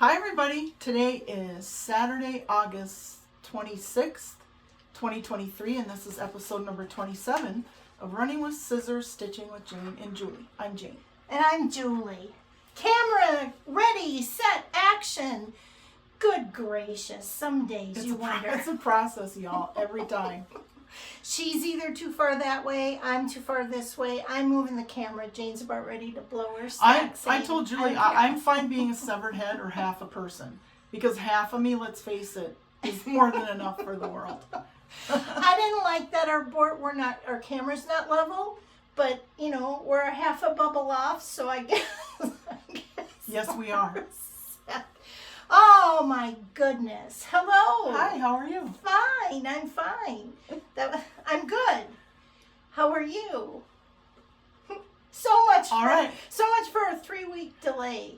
Hi everybody, today is Saturday, August 26th, 2023, and this is episode number 27 of Running with Scissors, Stitching with Jane and Julie. I'm Jane. And I'm Julie. Camera, ready, set, action. Good gracious, some days you wonder. It's a process, y'all, every time. She's either too far that way, I'm too far this way. I'm moving the camera. Jane's about ready to blow her stack. I told Julie I'm fine being a severed head or half a person. Because half of me, let's face it, is more than enough for the world. I didn't like that our camera's not level, but you know, we're a half a bubble off, so I guess. Yes, we are. Oh my goodness. Hello. Hi, how are you? Fine, I'm fine. I'm good. How are you? So much for a 3-week delay.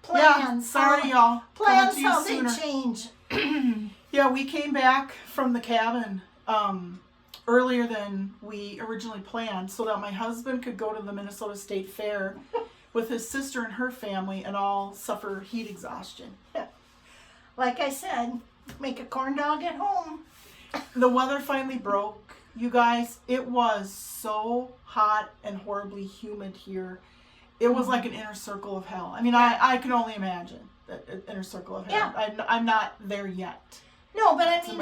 Plans. Yeah, sorry y'all. Plans how they change. Yeah, we came back from the cabin earlier than we originally planned so that my husband could go to the Minnesota State Fair with his sister and her family and all suffer heat exhaustion. Like I said, make a corn dog at home. The weather finally broke. You guys, it was so hot and horribly humid here. It was like an inner circle of hell. I mean, I can only imagine that inner circle of hell. Yeah. I'm not there yet. No, but I mean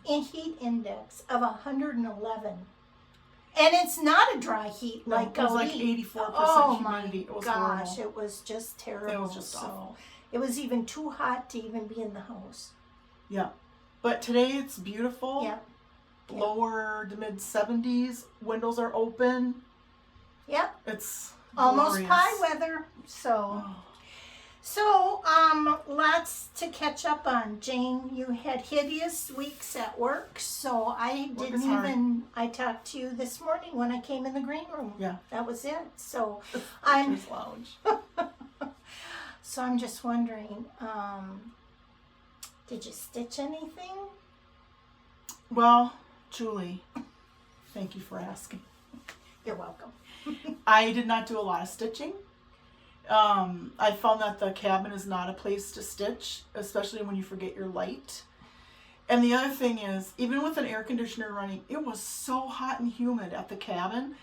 a heat index of 111. And it's not a dry heat like it was like 84% humidity. It was gosh, horrible. It was just terrible. It was just awful. It was even too hot to even be in the house. Yeah. But today it's beautiful. Yep. Lower to mid 70s. Windows are open. Yep. It's almost glorious. pie weather. So lots to catch up on. Jane, you had hideous weeks at work, so I talked to you this morning when I came in the green room. Yeah. That was it. So lounge. So I'm just wondering, did you stitch anything? Well, Julie, thank you for asking. You're welcome. I did not do a lot of stitching. I found that the cabin is not a place to stitch, especially when you forget your light. And the other thing is, even with an air conditioner running, it was so hot and humid at the cabin.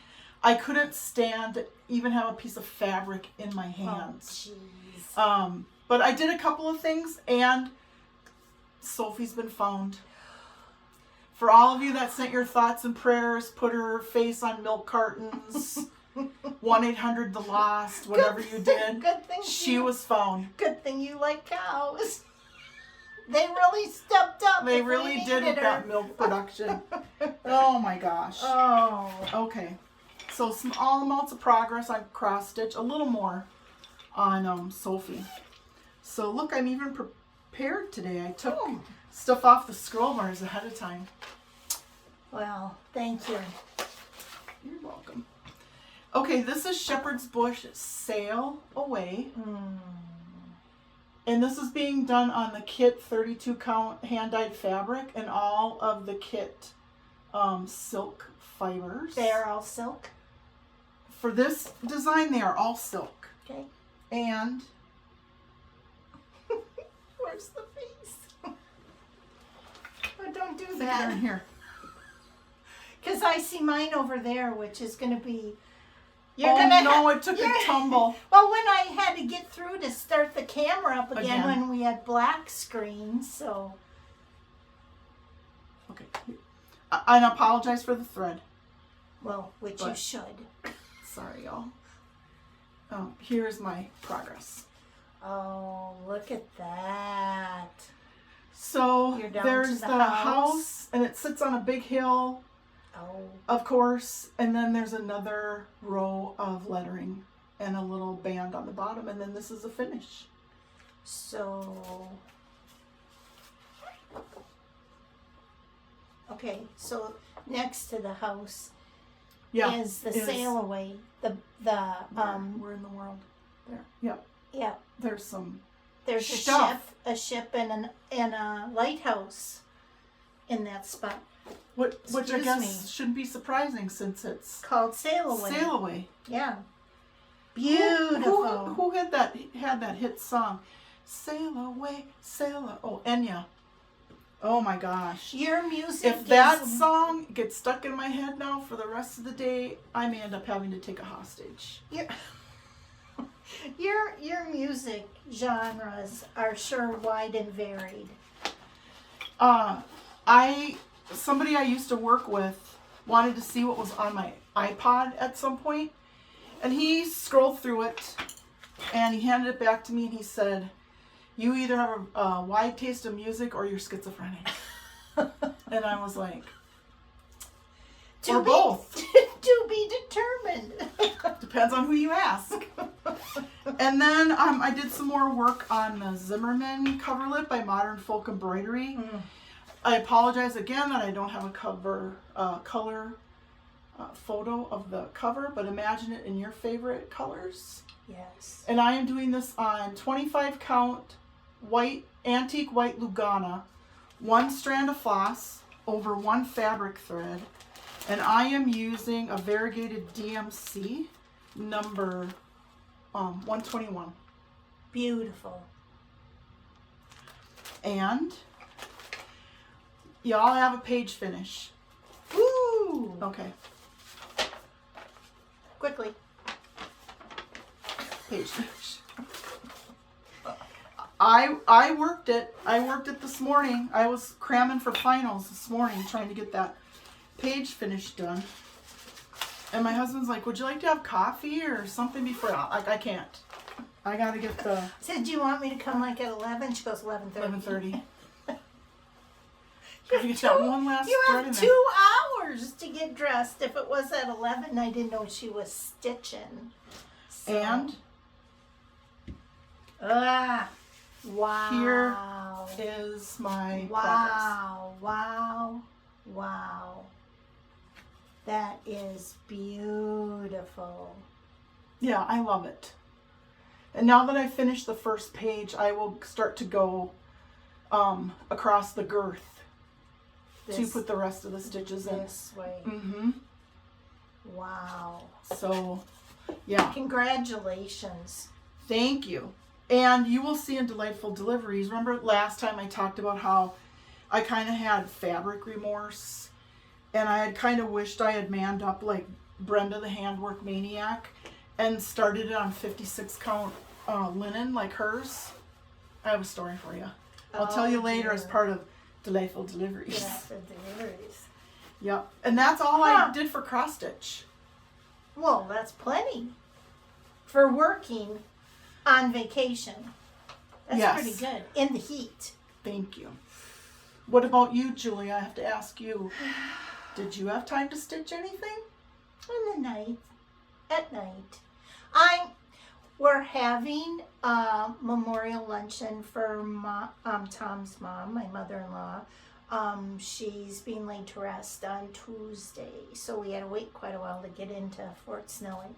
I couldn't stand to even have a piece of fabric in my hands. Oh, jeez. But I did a couple of things, and Sophie's been found. For all of you that sent your thoughts and prayers, put her face on milk cartons, 1-800-THE-LOST, whatever you did. Good thing she was found. Good thing you like cows. They really stepped up. They really did with that milk production. Oh my gosh. Oh. Okay. So small amounts of progress on cross stitch, a little more on Sophie. So look, I'm even prepared today. I took stuff off the scroll bars ahead of time. Well, thank you. You're welcome. Okay, this is Shepherd's Bush Sail Away. And this is being done on the kit 32 count hand-dyed fabric and all of the kit silk fibers. They are all silk? For this design, they are all silk. Okay. And where's the face? Oh, don't do they're that. in here. Because I see mine over there, which is going to be... It took a tumble. Well, when I had to get through to start the camera up again. When we had black screens, so... Okay. I apologize for the thread. Well, you should. Sorry, y'all. Here's my progress. Oh, look at that. So there's the house, and it sits on a big hill. Oh. Of course, and then there's another row of lettering and a little band on the bottom, and then this is a finish. So, okay, so next to the house is the sail away. Where in the world? There. Yep. Yep. There's a ship and a lighthouse in that spot. Which I guess shouldn't be surprising since it's called Sail Away. Sail Away. Yeah. Beautiful. Who had that hit song? Sail away, oh, Enya. Oh my gosh. Your music If that song gets stuck in my head now for the rest of the day, I may end up having to take a hostage. Your music genres are sure wide and varied. Somebody I used to work with wanted to see what was on my iPod at some point, and he scrolled through it and he handed it back to me and he said, "You either have a wide taste of music or you're schizophrenic." And I was like, or both. To be determined. Depends on who you ask. And then I did some more work on the Zimmerman coverlet by Modern Folk Embroidery. I apologize again that I don't have a color photo of the cover, but imagine it in your favorite colors. Yes. And I am doing this on 25 count antique white Lugana, 1 strand of floss over 1 fabric thread, and I am using a variegated DMC number 121. Beautiful. And y'all have a page finish. Woo! Okay. Quickly. Page finish. I worked it. I worked it this morning. I was cramming for finals this morning, trying to get that page finish done. And my husband's like, "Would you like to have coffee or something before?" Like, I can't. I gotta get the. I said, "Do you want me to come like at 11?" She goes, 11:30. 11:30. You get that one last You thread have in 2 hours to get dressed. If it was at 11, I didn't know she was stitching. So. And wow. here is my progress. Wow. That is beautiful. Yeah, I love it. And now that I finished the first page, I will start to go across the girth to put the rest of the stitches in. This way. Mm-hmm. Wow. So, yeah. Congratulations. Thank you. And you will see in Delightful Deliveries, remember last time I talked about how I kind of had fabric remorse, and I had kind of wished I had manned up like Brenda the Handwork Maniac and started it on 56 count linen like hers. I have a story for you. I'll tell you later as part of Delightful Deliveries. Yeah, the deliveries. Yep. And that's all I did for cross stitch. Well, that's plenty for working on vacation. That's pretty good. In the heat. Thank you. What about you, Julie? I have to ask you. Did you have time to stitch anything? In the night. At night. We're having a memorial luncheon for Tom's mom, my mother-in-law. She's being laid to rest on Tuesday, so we had to wait quite a while to get into Fort Snelling.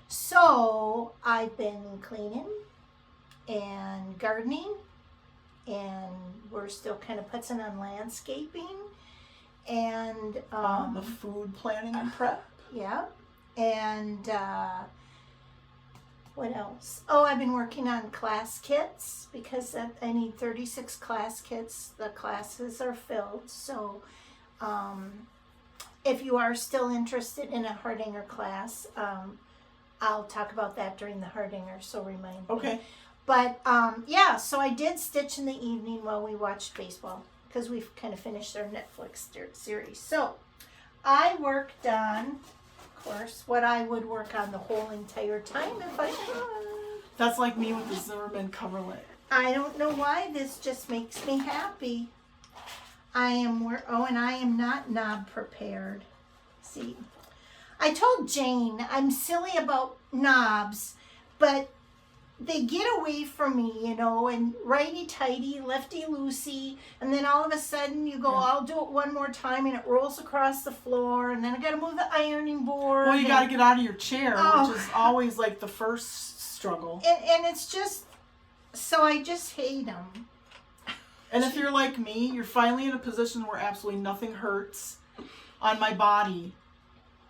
So I've been cleaning and gardening, and we're still kind of putzing on landscaping and the food planning and prep. Yeah, and what else? Oh, I've been working on class kits because I need 36 class kits. The classes are filled, so if you are still interested in a Hardanger class, I'll talk about that during the Hardanger, so remind me. Okay. But yeah, so I did stitch in the evening while we watched baseball because we've kind of finished our Netflix series. So I worked on, of course, what I would work on the whole entire time if I could. That's like me with the Zimmerman coverlet. I don't know why, this just makes me happy. And I am not knob prepared. See, I told Jane I'm silly about knobs, but they get away from me, you know, and righty-tighty, lefty-loosey, and then all of a sudden you go, I'll do it one more time, and it rolls across the floor, and then I got to move the ironing board. Well, you got to get out of your chair, which is always like the first struggle. And it's just, so I just hate them. And if you're like me, you're finally in a position where absolutely nothing hurts on my body,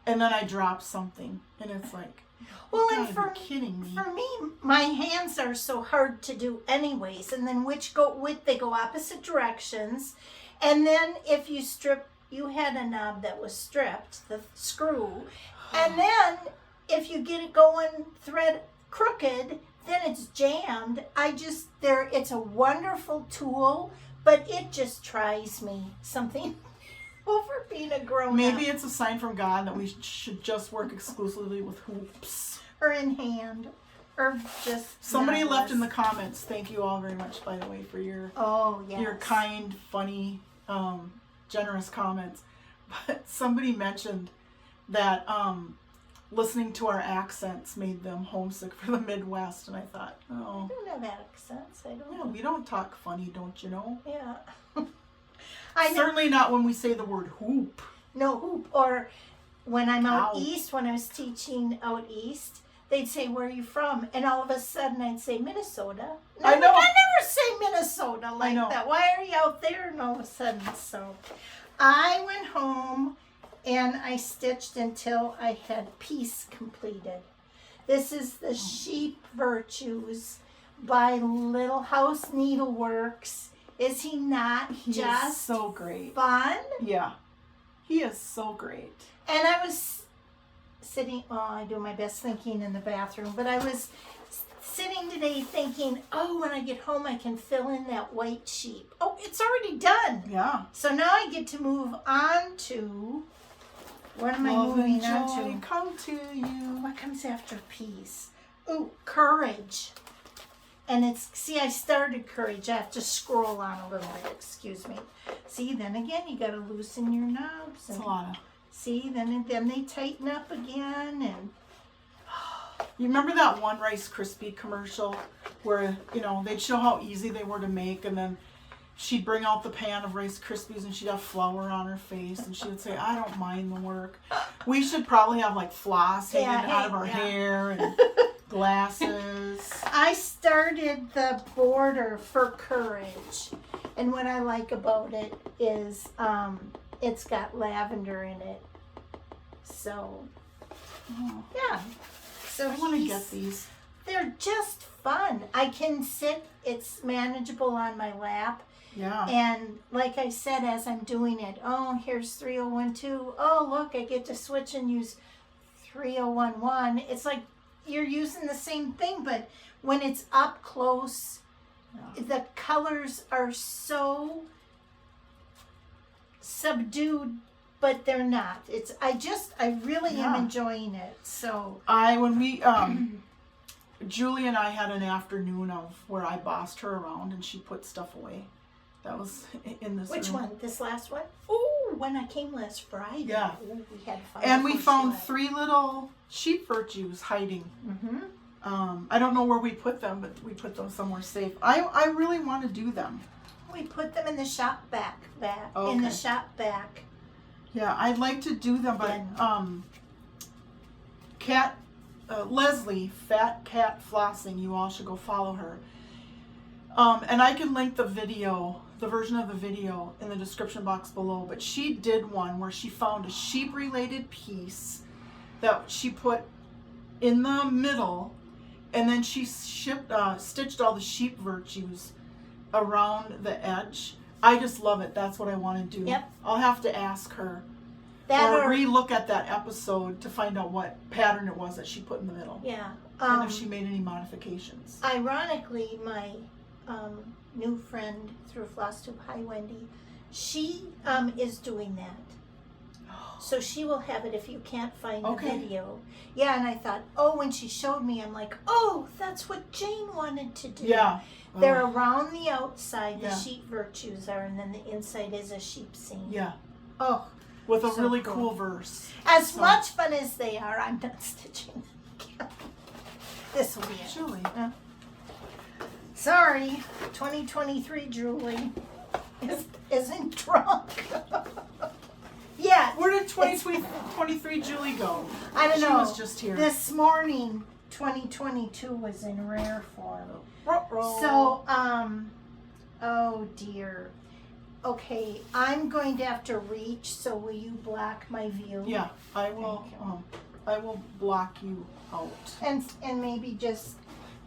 and then I drop something, and it's like, Well, You and gotta be kidding me. for me, my hands are so hard to do anyways, and then they go opposite directions, and then if you strip, you had a knob that was stripped, the screw, and then if you get it going thread crooked, then it's jammed. It's a wonderful tool, but it just tries me something over being a grown-up. Maybe it's a sign from God that we should just work exclusively with hoops. Or in hand, or just Somebody knotless. left in the comments, thank you all very much, by the way, for your yes. kind, funny, generous comments. But somebody mentioned that listening to our accents made them homesick for the Midwest, and I thought, oh, I don't have accents. I don't yeah, know. we don't talk funny, don't you know? Yeah. I know. Certainly not when we say the word hoop. No hoop. Or when I'm out Ow. east, when I was teaching out east, they'd say, "Where are you from?" And all of a sudden I'd say, "Minnesota." No, I know. I never say Minnesota like know. that. Why are you out there? And all of a sudden, so I went home and I stitched until I had piece completed. This is the Sheep Virtues by Little House Needleworks. Is he not He just is so great. fun? Yeah. He is so great. And I was sitting, I do my best thinking in the bathroom, but I was sitting today thinking, when I get home I can fill in that white sheep. Oh, it's already done. Yeah. So now I get to move on to, what am I Love moving and on joy to? come to you. What comes after peace? Oh, courage. And I started courage. I have to scroll on a little bit, excuse me. See, then again, you got to loosen your knobs. It's a lot of... See, then they tighten up again, and You remember that one Rice Krispie commercial where, they'd show how easy they were to make, and then she'd bring out the pan of Rice Krispies and she'd have flour on her face, and she would say, "I don't mind the work." We should probably have like floss hanging out of our hair and glasses. I started the border for courage, and what I like about it is it's got lavender in it. So, yeah. So I want to get these. They're just fun. I can sit, it's manageable on my lap. Yeah. And like I said, as I'm doing it, here's 3012. Oh, look, I get to switch and use 3011. It's like you're using the same thing, but when it's up close, the colors are so subdued, but they're not. I really am enjoying it. So Julie and I had an afternoon of where I bossed her around and she put stuff away. That was in this Which room. one? This last one? Oh, when I came last Friday. Yeah. Ooh, we had fun. And we before she found left. 3 little sheep virtues hiding. Mm-hmm. I don't know where we put them, but we put them somewhere safe. I really want to do them. We put them in the shop back. Okay. In the shop back. Yeah, I'd like to do them, but Leslie, Fat Cat Flossing, you all should go follow her. And I can link the version of the video in the description box below, but she did one where she found a sheep-related piece that she put in the middle, and then she stitched all the sheep virtues around the edge. I just love it. That's what I want to do. Yep. I'll have to ask her That or re-look at that episode to find out what pattern it was that she put in the middle. Yeah. And if she made any modifications. Ironically, my new friend through Flosstube, hi Wendy, she is doing that. So she will have it if you can't find the video. Yeah, and I thought, when she showed me, I'm like, that's what Jane wanted to do. Yeah. They're around the outside, the Yeah. sheep virtues are, and then the inside is a sheep scene. Yeah. Oh. With a So really cool. cool verse. As much fun as they are, I'm not stitching them. This will be it. Julie. Sorry, 2023 Julie isn't drunk. Yeah. Where did 2023 Julie go? I don't know. She was just here. This morning, 2022 was in rare form. Ruh-roh. So, oh dear. Okay, I'm going to have to reach, so will you block my view? Yeah, I will. Thank you. I will block you out. And maybe just,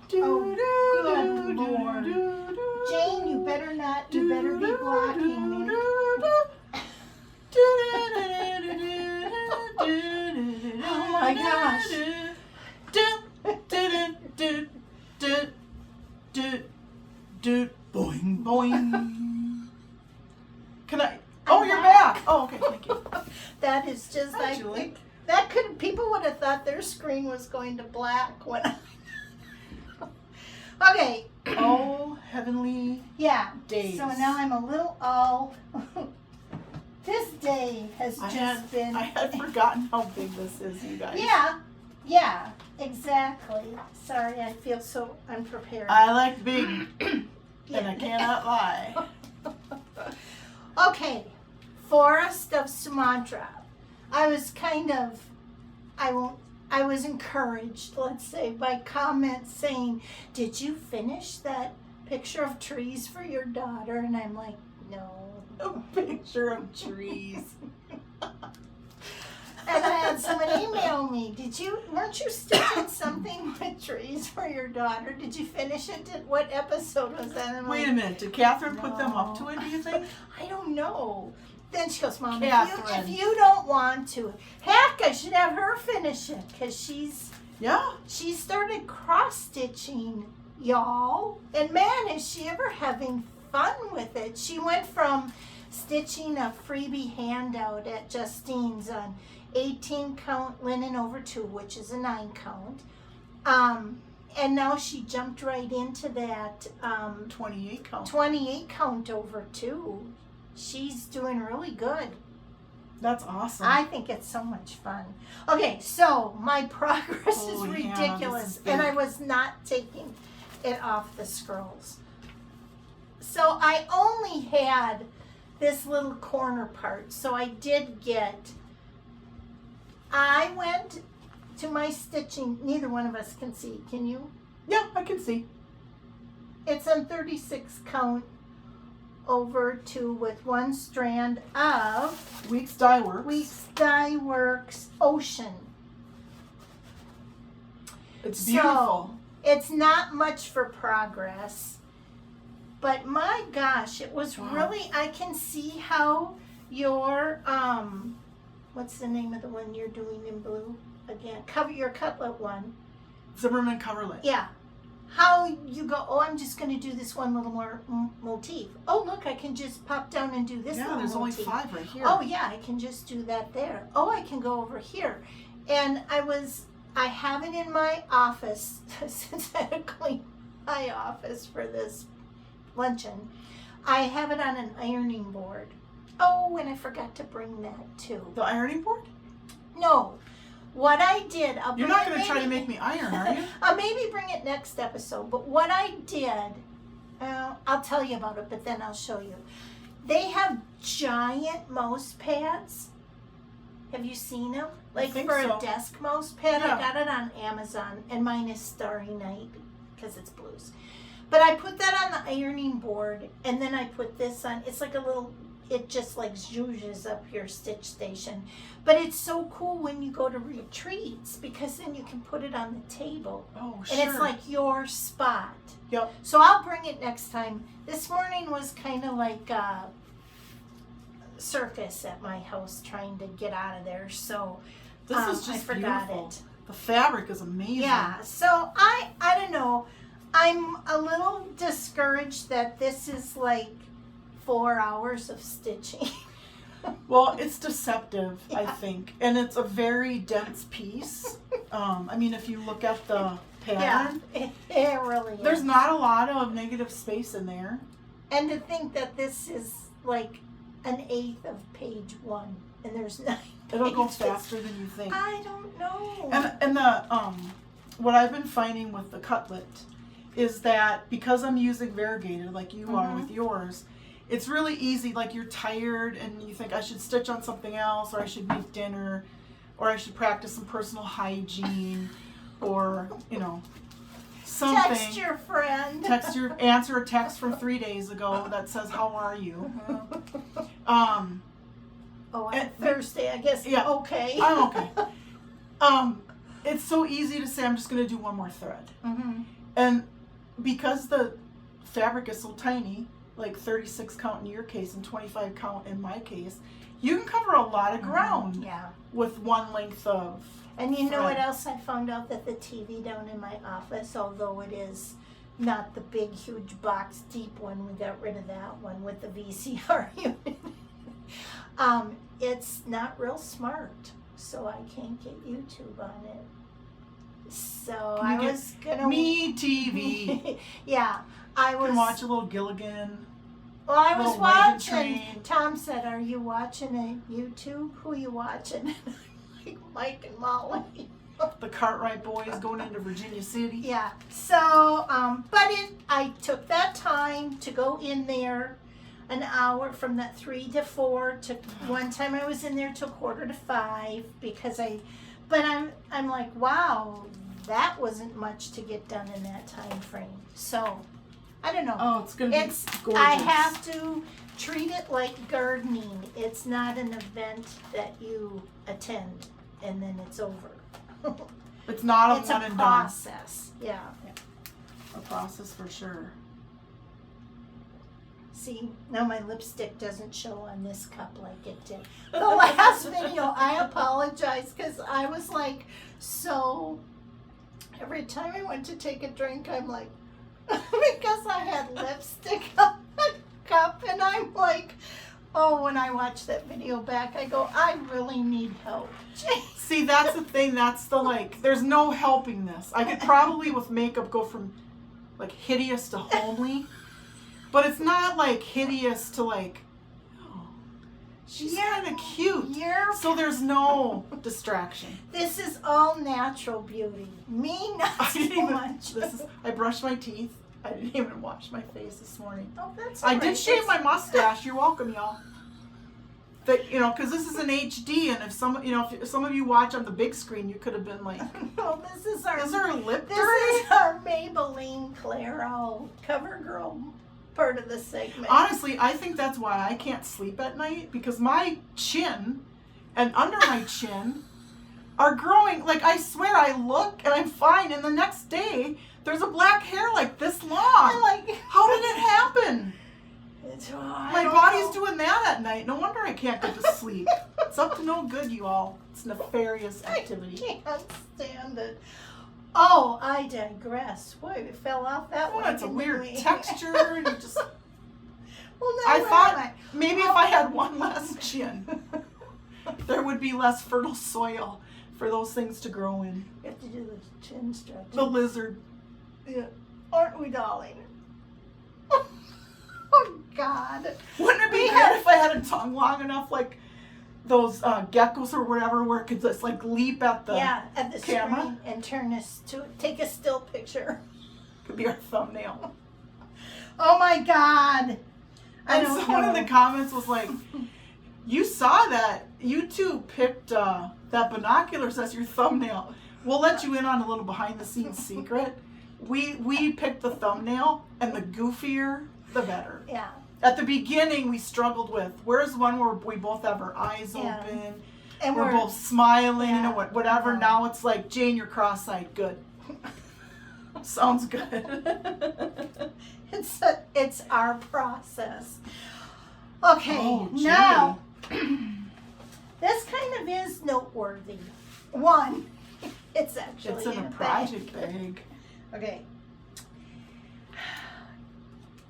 Do, oh, do, good do, Lord. do, do, Jane, you better not, you better be blocking me. Oh my gosh. Boing, boing. Can I? Oh, you're back. Oh, okay, thank you. That is just Hi, like, Julie. that could, people would have thought their screen was going to black when Okay. Oh, heavenly Yeah. days. So now I'm a little all. This day has just been. I had forgotten how big this is, you guys. Yeah, exactly. Sorry, I feel so unprepared. I like big, and I cannot lie. Okay, Forests of Sumatra. I was encouraged, let's say, by comments saying, "Did you finish that picture of trees for your daughter?" And I'm like, no. A picture of trees. And I had someone email me, weren't you stitching something with trees for your daughter? Did you finish it? What episode was that? And I'm Wait like, a minute, did Catherine put them up to it, do you think? I don't know. Then she goes, Mom, Catherine. if you don't want to, heck, I should have her finish it, because she started cross-stitching, y'all. And man, is she ever having fun with it. She went from stitching a freebie handout at Justine's on 18 count linen over 2, which is a 9 count. And now she jumped right into that 28 count. 28 count over 2. She's doing really good. That's awesome. I think it's so much fun. Okay, so my progress is Holy Hannah, ridiculous, this is big. and I was not taking it off the scrolls. So I only had this little corner part. So I went to my stitching. Neither one of us can see. Can you? Yeah, I can see. It's on 36 count over 2 with 1 strand of Weeks Dye Works. Needleworks Ocean. It's beautiful. So it's not much for progress, but my gosh, it was really, I can see how your, what's the name of the one you're doing in blue again? Your cutlet one. Zimmerman Coverlet. Yeah. How you go, oh, I'm just going to do this one little more motif. Oh, look, I can just pop down and do this little Yeah, there's only motif. 5 right here. Oh, yeah, I can just do that there. Oh, I can go over here. And I have it in my office, since I had to clean my office for this luncheon. I have it on an ironing board. Oh, and I forgot to bring that too. The ironing board? No. What I did, You're not going to try to make me iron, are you? I'll maybe bring it next episode. But what I did, I'll tell you about it, but then I'll show you. They have giant mouse pads. Have you seen them? Like think for so. a desk mouse pad. Yeah. I got it on Amazon, and mine is Starry Night because it's blues. But I put that on the ironing board, and then I put this on. It's like a little, it just like zhuzhes up your stitch station. But it's so cool when you go to retreats, because then you can put it on the table. Oh, sure. And it's like your spot. Yep. So I'll bring it next time. This morning was kind of like a circus at my house trying to get out of there. So This is I just forgot beautiful. it. The fabric is amazing. Yeah. So I don't know. I'm a little discouraged that this is like 4 hours of stitching. Well, it's deceptive, I Yeah. think. And it's a very dense piece. I mean, if you look at the pattern, Yeah, it really is. there's not a lot of negative space in there. And to think that this is like 1/8 of page 1, and there's 9 It'll go pages. faster than you think. I don't know. And the what I've been finding with the cutlet is that because I'm using variegated like you are with yours, it's really easy. Like you're tired and you think I should stitch on something else, or I should make dinner, or I should practice some personal hygiene, or something. Text your friend. Answer a text from 3 days ago that says how are you. Oh, on Thursday, I guess. Yeah. Okay. I'm okay. It's so easy to say I'm just gonna do one more thread. Mm-hmm. And because the fabric is so tiny, like 36 count in your case and 25 count in my case, you can cover a lot of ground Yeah. with one length of And you know what thread. else I found out? That the TV down in my office, although it is not the big, huge box deep one, we got rid of that one with the VCR unit. It's not real smart, so I can't get YouTube on it. So Can you I get was gonna Me TV. yeah, I You was. can watch a little Gilligan. Well, I was little wagon watching. train. Tom said, "Are you watching a YouTube? Who are you watching?" And I'm like, Mike and Molly. The Cartwright boys going into Virginia City. Yeah. So, I took that time to go in there, an hour from that 3 to 4. To one time I was in there till 4:45 because I'm like, wow, that wasn't much to get done in that time frame. So, I don't know. Oh, it's gonna be gorgeous. I have to treat it like gardening. It's not an event that you attend and then it's over. It's not a It's one a and process. Yeah. done. A process for sure. See, now my lipstick doesn't show on this cup like it did. The last video, I apologize because I was like, so every time I went to take a drink, I'm like, because I had lipstick on the cup, and I'm like, oh, when I watch that video back, I go, I really need help. See, that's the thing. That's the like. There's no helping this. I could probably with makeup go from like hideous to homely, but it's not like hideous to like. Oh, she's kind of cute. So there's no distraction. This is all natural beauty. Me, not I so didn't even. much. I brushed my teeth. I didn't even wash my face this morning. Oh, that's I all did right. shave my mustache. You're welcome, y'all. That because this is an HD, and if some of you watch on the big screen, you could have been like, No, this is our. "Is there a lip This dirty?" is our Maybelline Clairol cover girl part of the segment. Honestly, I think that's why I can't sleep at night because my chin and under my chin are growing. Like I swear, I look and I'm fine, and the next day there's a black hair like this long. I'm like, How did it happen? I My don't body's know. doing that at night. No wonder I can't get to sleep. It's up to no good, you all. It's nefarious activity. I can't stand it. Oh, I digress. Boy, it fell off that Oh, one. it's a didn't weird we? texture, and you just. Well, now I where thought am I? maybe if I had one less chin, there would be less fertile soil for those things to grow in. We have to do the chin stretch. The lizard. Yeah. Aren't we, darling? Oh, God. Wouldn't it be good if I had a tongue long enough, like those geckos or whatever, where it could just like leap at the At the camera? screen and turn us to take a still picture. Could be our thumbnail. Oh my God! I And don't someone in know. the comments was like, "You saw that? You two picked that binoculars as your thumbnail." We'll let you in on a little behind-the-scenes secret. We picked the thumbnail, and the goofier, the better. Yeah. At the beginning, we struggled with where's one where we both have our eyes Yeah. open, And we're both smiling, yeah. whatever. Yeah. Now it's like, Jane, you're cross-eyed. Good. Sounds good. It's our process. Okay, Oh, gee. now this kind of is noteworthy. One, it's actually It's in a bag. project bag. Okay.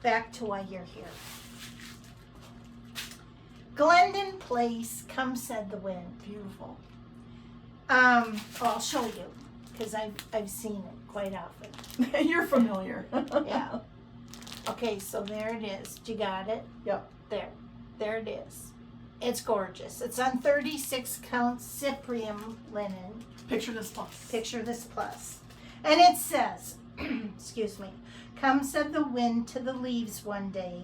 Back to why you're here. Glendon Place, come said the wind. Beautiful. I'll show you because I've seen it quite often. You're familiar. Yeah. Okay, so there it is. You got it? Yep. There it is. It's gorgeous. It's on 36 count Cyprium linen. Picture this plus. Picture this plus. And it says, excuse me, come said the wind to the leaves one day,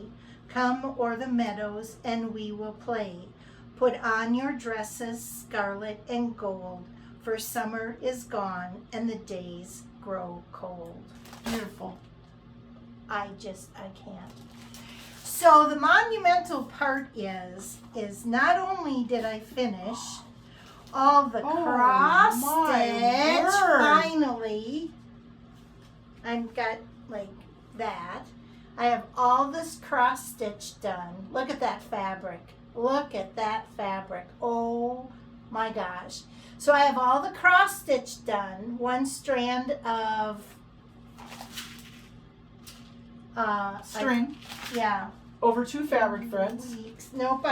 come o'er the meadows and we will play. Put on your dresses scarlet and gold, for summer is gone and the days grow cold. Beautiful. I can't. So the monumental part is not only did I finish all the cross my stitch. word. Finally, I've got like that. I have all this cross stitch done. Look at that fabric. Look at that fabric. Oh my gosh. So I have all the cross stitch done. One strand of String yeah. over 2 fabric threads. Weeks. Nope,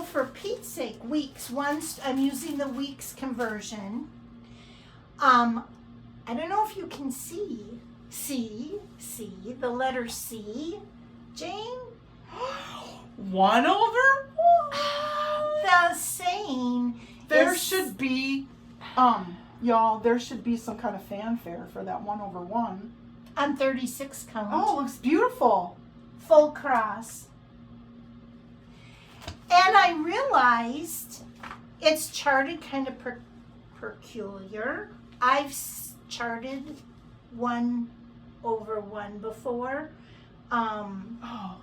for Pete's sake, weeks. I'm using the weeks conversion. I don't know if you can see the letter C, Jane. 1 over 1. The saying. There should be, y'all. There should be some kind of fanfare for that 1 over 1. On 36 count. Oh, it looks beautiful. Full cross. And I realized it's charted kind of peculiar. I've charted 1 over 1 before. I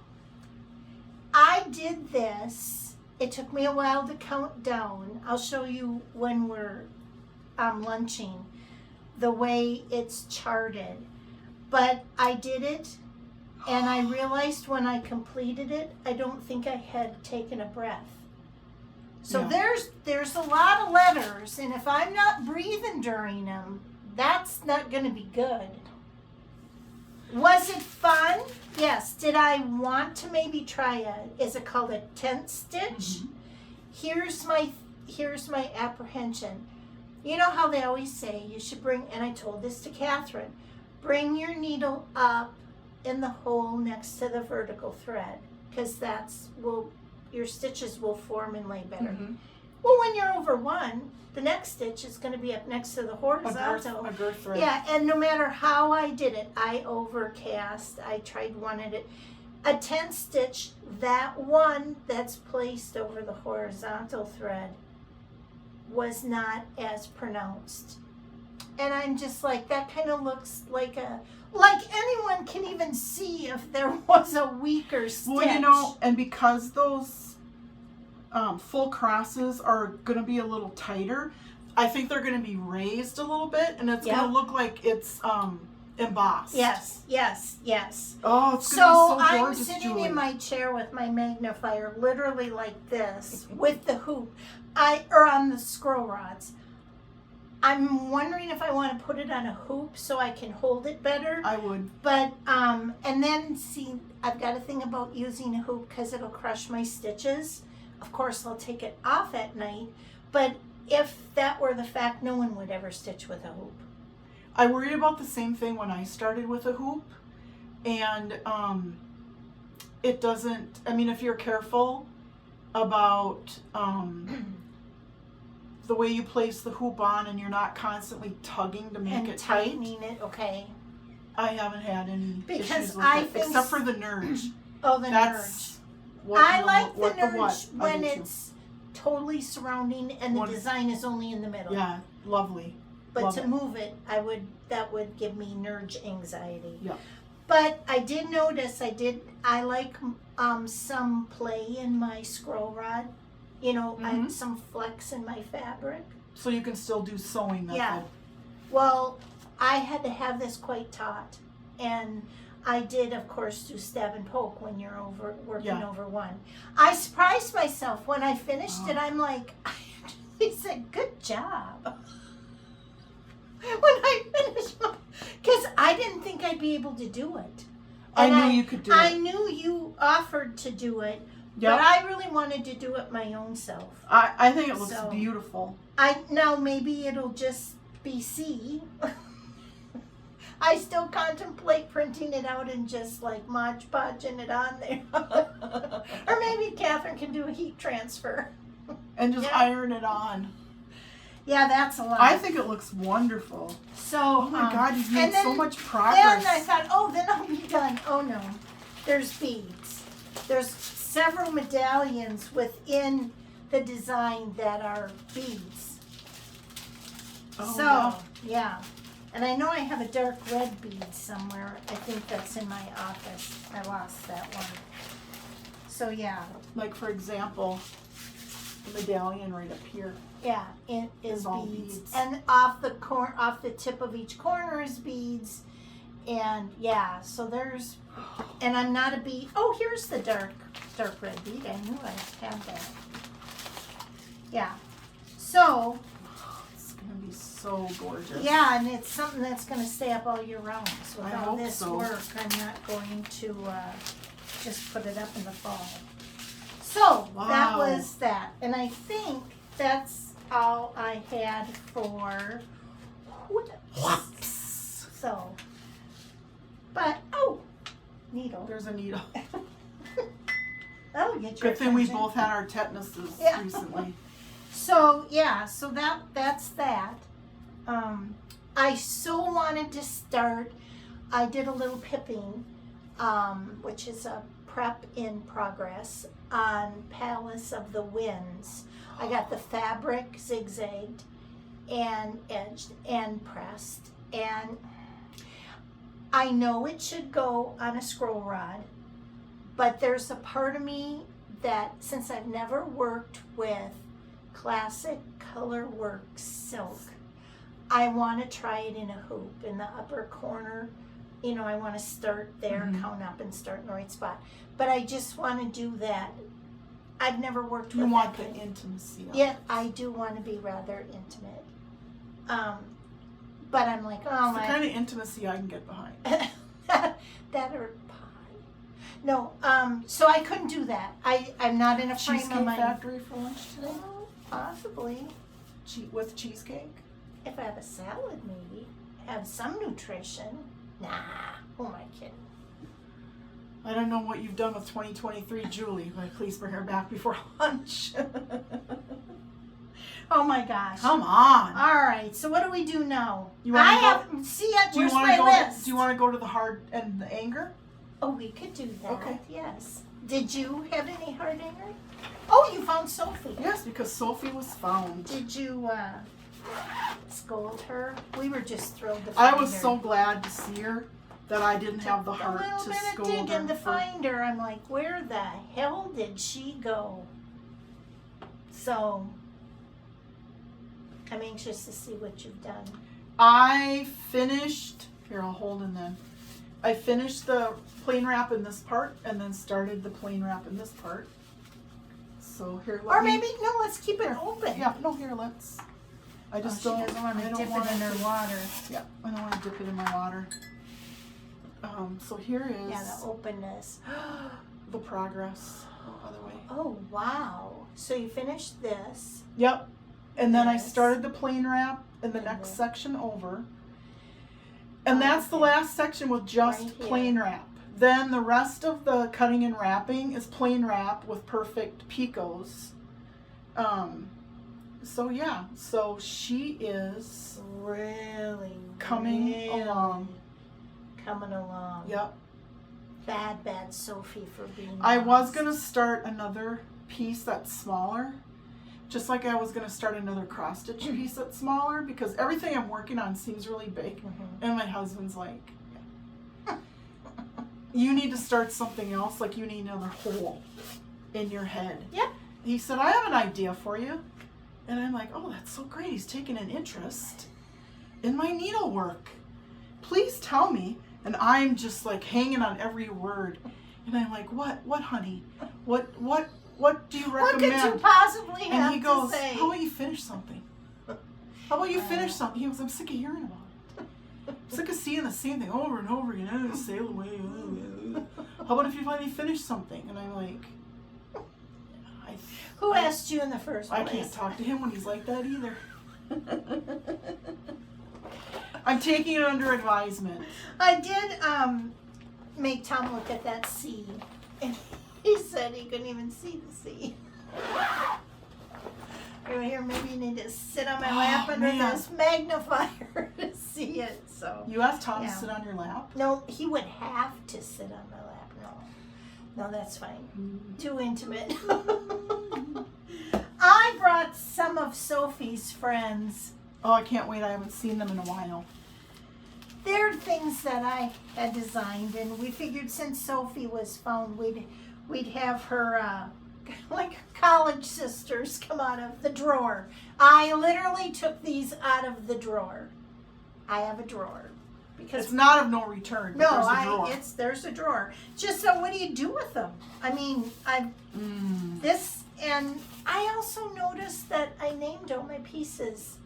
did this. It took me a while to count down. I'll show you when we're lunching the way it's charted. But I did it, and I realized when I completed it, I don't think I had taken a breath. So Yeah. there's a lot of letters, and if I'm not breathing during them, that's not going to be good. Was it fun? Yes. Did I want to maybe try is it called a tent stitch? Mm-hmm. Here's my apprehension. You know how they always say you should bring, and I told this to Catherine, bring your needle up in the hole next to the vertical thread, because your stitches will form and lay better. Mm-hmm. Well, when you're over 1, the next stitch is going to be up next to the horizontal. A girth thread. Yeah, and no matter how I did it, I overcast, I tried one at it. A tent stitch, that one that's placed over the horizontal thread was not as pronounced. And I'm just like, that kind of looks like anyone can even see if there was a weaker stitch. Well, and because those full crosses are going to be a little tighter, I think they're going to be raised a little bit, and it's going to look like it's embossed. Yes. Oh, it's going to be so I'm gorgeous, sitting Julie. in my chair with my magnifier, literally like this, with the hoop, or on the scroll rods. I'm wondering if I want to put it on a hoop so I can hold it better. I would. But, and then see, I've got a thing about using a hoop because it'll crush my stitches. Of course, I'll take it off at night. But if that were the fact, no one would ever stitch with a hoop. I worried about the same thing when I started with a hoop. And it doesn't, I mean, if you're careful about the way you place the hoop on and you're not constantly tugging to make it tight. Tightening it, okay. I haven't had any Because issues with I it, think except for the nerge. Oh, the That's nerge. I like the nerge I when do too. it's totally surrounding and the design is only in the middle. Yeah, lovely. But Love to it. move it, that would give me nerge anxiety. Yeah. But I did notice I like some play in my scroll rod. You know, I had some flex in my fabric. So you can still do sewing method. Yeah. Well, I had to have this quite taut. And I did, of course, do stab and poke when you're working over 1. I surprised myself when I finished it. I'm like, I actually said, good job. When I finished, because I didn't think I'd be able to do it. And I knew you could do it. I knew you offered to do it, but I really wanted to do it my own self. I think it looks beautiful. Now maybe it'll just be C. I still contemplate printing it out and just like Mod Podging it on there. Or maybe Catherine can do a heat transfer. And just iron it on. Yeah, that's a lot. I think it looks wonderful. So, oh my God, you've made so much progress. Then I thought, then I'll be done. Oh no, there's beads. There's several medallions within the design that are beads. Oh, yeah. And I know I have a dark red bead somewhere. I think that's in my office. I lost that one. So yeah. Like for example, medallion right up here. Yeah, it is It's all beads. beads. And off the tip of each corner is beads. And yeah, so there's, and I'm not a bead. Oh, here's the dark red bead. I knew I had that. Yeah. So, It's gonna be so gorgeous. yeah, and it's something that's going to stay up all year round. So with I all hope this so. work, I'm not going to just put it up in the fall. So that Wow. was that. And I think that's all I had for Whoops. So, but, oh, needle. There's a needle. That'll get your Good thing we attention. both had our tetanuses Yeah. recently. So yeah, so that's that. I so wanted to start. I did a little pipping, which is a prep in progress on Palace of the Winds. I got the fabric zigzagged and edged and pressed, and I know it should go on a scroll rod, but there's a part of me that, since I've never worked with classic color work silk, I want to try it in a hoop in the upper corner. You know, I want to start there, count up and start in the right spot. But I just want to do that. I've never worked with You want that. the intimacy of Yeah, it. I do want to be rather intimate. But I'm like, oh It's the my. kind of intimacy I can get behind. That or pie. No, so I couldn't do that. I'm not in a frame of Cheesecake mind. Factory for lunch today? Well, possibly. With cheesecake? If I have a salad, maybe. Have some nutrition. Nah. Who am I kidding? I don't know what you've done with 2023, Julie, but please bring her back before lunch. Oh my gosh. Come on. All right. So what do we do now? You wanna I go- have. See it. Do you Where's want my to go? list? Do you want to go to the hard and the anger? Oh, we could do that. Okay. Yes. Did you have any Hardanger? Oh, you found Sophie. Yes, because Sophie was found. Did you scold her? We were just thrilled to I find was her. so glad to see her that I didn't have the Took heart a little to bit of scold digging her. to find her. I'm like, where the hell did she go? So, I'm anxious to see what you've done. I finished. Here, I'll hold and then. I finished the plain wrap in this part and then started the plain wrap in this part. So here, let Or me. maybe, no, let's keep it open. Yeah, no, here, let's. I just She don't. doesn't want I to don't dip want it in her water. Yeah, I don't want to dip it in my water. So here is Yeah, the openness. the progress. Oh, other way. Oh, wow. So you finished this. Yep. And then I Yes. started the plain wrap in the And next the- section over. And that's the Okay. last section with just Right here. plain wrap. Then the rest of the cutting and wrapping is plain wrap with perfect picots. So yeah, so she is Really? coming really along. Coming along. Yep. Bad Sophie for being I was lost. gonna start another piece that's smaller. Just like I was gonna start another cross stitch piece that's smaller because everything I'm working on seems really big. And my husband's like, you need to start something else, like you need another hole in your head. Yep. He said, I have an idea for you. And I'm like, oh, that's so great. He's taking an interest in my needlework. Please tell me. And I'm just like hanging on every word. And I'm like, what, honey? What do you What recommend? could you possibly have And he goes, to say? how about you finish something? How about you finish something? He goes, I'm sick of hearing about it. I'm sick of seeing the same thing over and over again. Sail away. How about if you finally finish something? And I'm like, Who asked you in the first I place? can't talk to him when he's like that either. I'm taking it under advisement. I did make Tom look at that sea, and he said he couldn't even see the sea. Here, maybe you need to sit on my lap under man. this magnifier to see it. So You asked Tom Yeah. to sit on your lap? no, he would have to sit on my lap. No, that's fine. Too intimate. I brought some of Sophie's friends. Oh, I can't wait. I haven't seen them in a while. They're things that I had designed, and we figured since Sophie was found, we'd have her like college sisters come out of the drawer. I literally took these out of the drawer. I have a drawer because It's not of no return. But no, there's a drawer. there's a drawer. Just so, what do you do with them? I mean, this, and I also noticed that I named all my pieces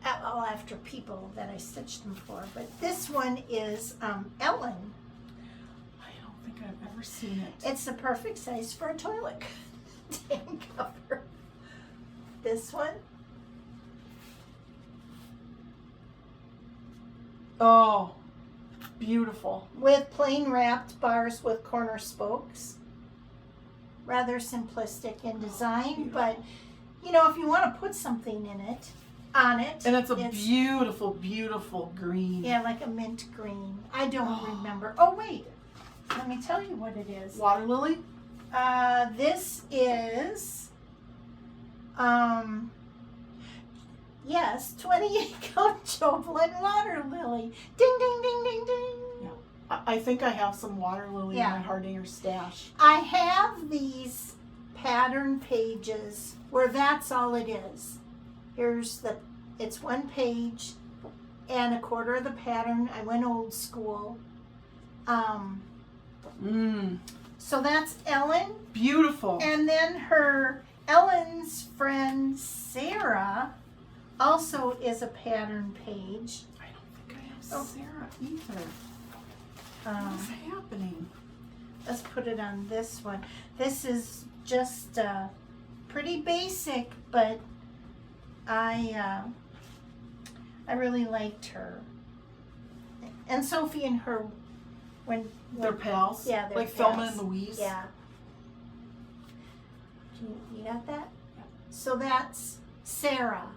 after people that I stitched them for. But this one is Ellen. I don't think I've ever seen it. It's the perfect size for a toilet tank cover. This one. Oh, beautiful. With plain wrapped bars with corner spokes. Rather simplistic in design, but you know, if you want to put something on it. And it's a beautiful, beautiful green. Yeah, like a mint green. I don't remember. Oh, wait. Let me tell you what it is. Water lily? This is, yes, 28 count Jovelin water lily. Ding, ding, ding, ding, ding. Yeah. I think I have some water lily in my Hardanger stash. I have these pattern pages where that's all it is. It's one page and a quarter of the pattern. I went old school. So that's Ellen. Beautiful. And then Ellen's friend Sarah also is a pattern page. I don't think I have Sarah either. What's happening? Let's put it on this one. This is just pretty basic, but I really liked her. And Sophie and her, when They're pals? Yeah, they're like pals. Thelma and Louise? Yeah. You got that? Yeah. So that's Sarah.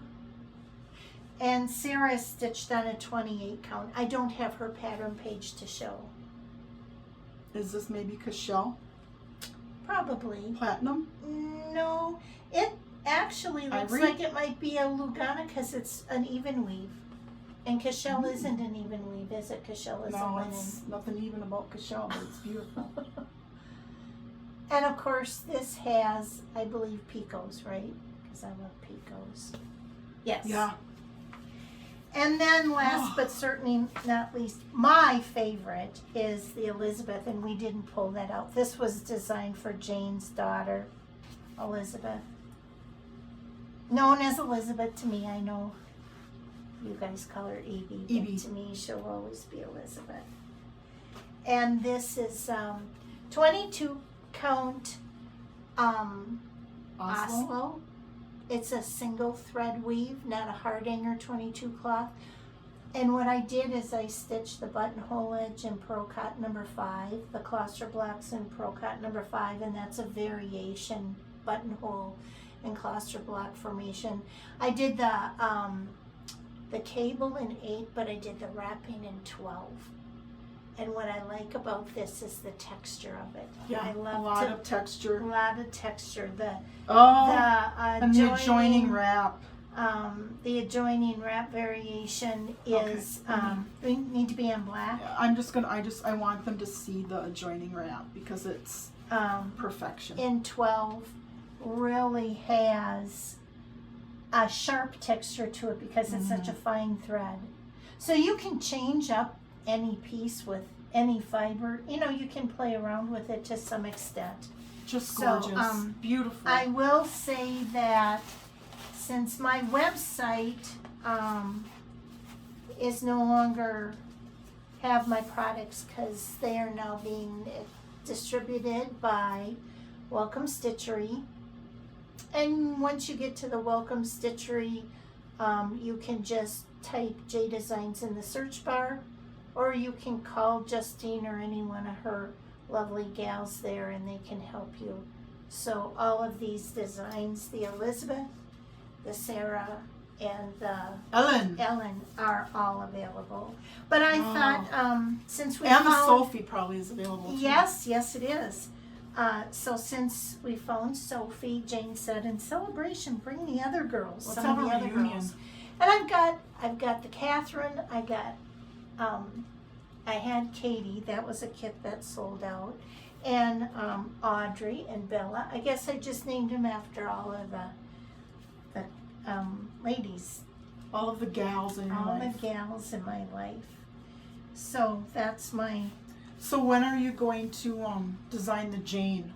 And Sarah is stitched on a 28 count. I don't have her pattern page to show. Is this maybe Cashel? Probably. Platinum? No. It actually looks Ivory? like it might be a Lugana because it's an even weave. And Cashel isn't an even weave, is it? Cashel is a No, linen. it's nothing even about Cashel, but it's beautiful. And of course, this has, I believe, picots, right? Because I love picots. Yes. Yeah. And then last but certainly not least, my favorite is the Elizabeth, and we didn't pull that out. This was designed for Jane's daughter, Elizabeth. Known as Elizabeth to me, I know you guys call her Evie, but Evie. to me she'll always be Elizabeth. And this is 22 count Oslo. It's a single thread weave, not a Hardanger 22 cloth. And what I did is I stitched the buttonhole edge in Pearl Cotton number 5, the cluster blocks in Pearl Cotton number 5, and that's a variation buttonhole and cluster block formation. I did the cable in 8, but I did the wrapping in 12. And what I like about this is the texture of it. Yeah, I love a lot of texture. A lot of texture. And the adjoining wrap. The adjoining wrap variation is, we need to be on black. I want them to see the adjoining wrap because it's perfection. In 12 really has a sharp texture to it because it's such a fine thread. So you can change up any piece with any fiber. You know, you can play around with it to some extent. Just gorgeous. So, beautiful. I will say that since my website is no longer have my products because they are now being distributed by Welcome Stitchery. And once you get to the Welcome Stitchery, you can just type J Designs in the search bar, or you can call Justine or any one of her lovely gals there and they can help you. So all of these designs, the Elizabeth, the Sarah, and the Ellen are all available. But I thought since we found... And the Sophie probably is available too. Yes, it is. So since we found Sophie, Jane said, in celebration, bring the other girls. Let's some have of a the reunion. other girls. And I've got the Catherine, I got I had Katie, that was a kit that sold out. and Audrey and Bella. I guess I just named them after all of the ladies, All of the gals in your all life. the gals in my life. So that's my. So when are you going to design the Jane?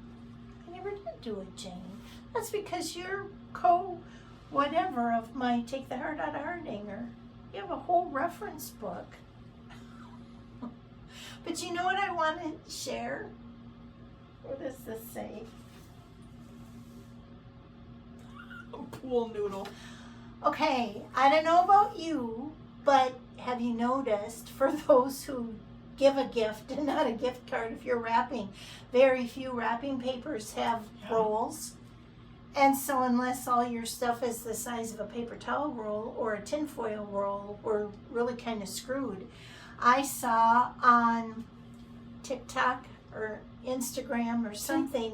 I never did do a Jane. That's because you're whatever of my Take the Heart Out of Hardanger. You have a whole reference book. But you know what I want to share? What does this say? A pool noodle. Okay, I don't know about you, but have you noticed, for those who give a gift and not a gift card, if you're wrapping, very few wrapping papers have rolls. And so unless all your stuff is the size of a paper towel roll or a tinfoil roll, we're really kind of screwed. I saw on TikTok or Instagram or something,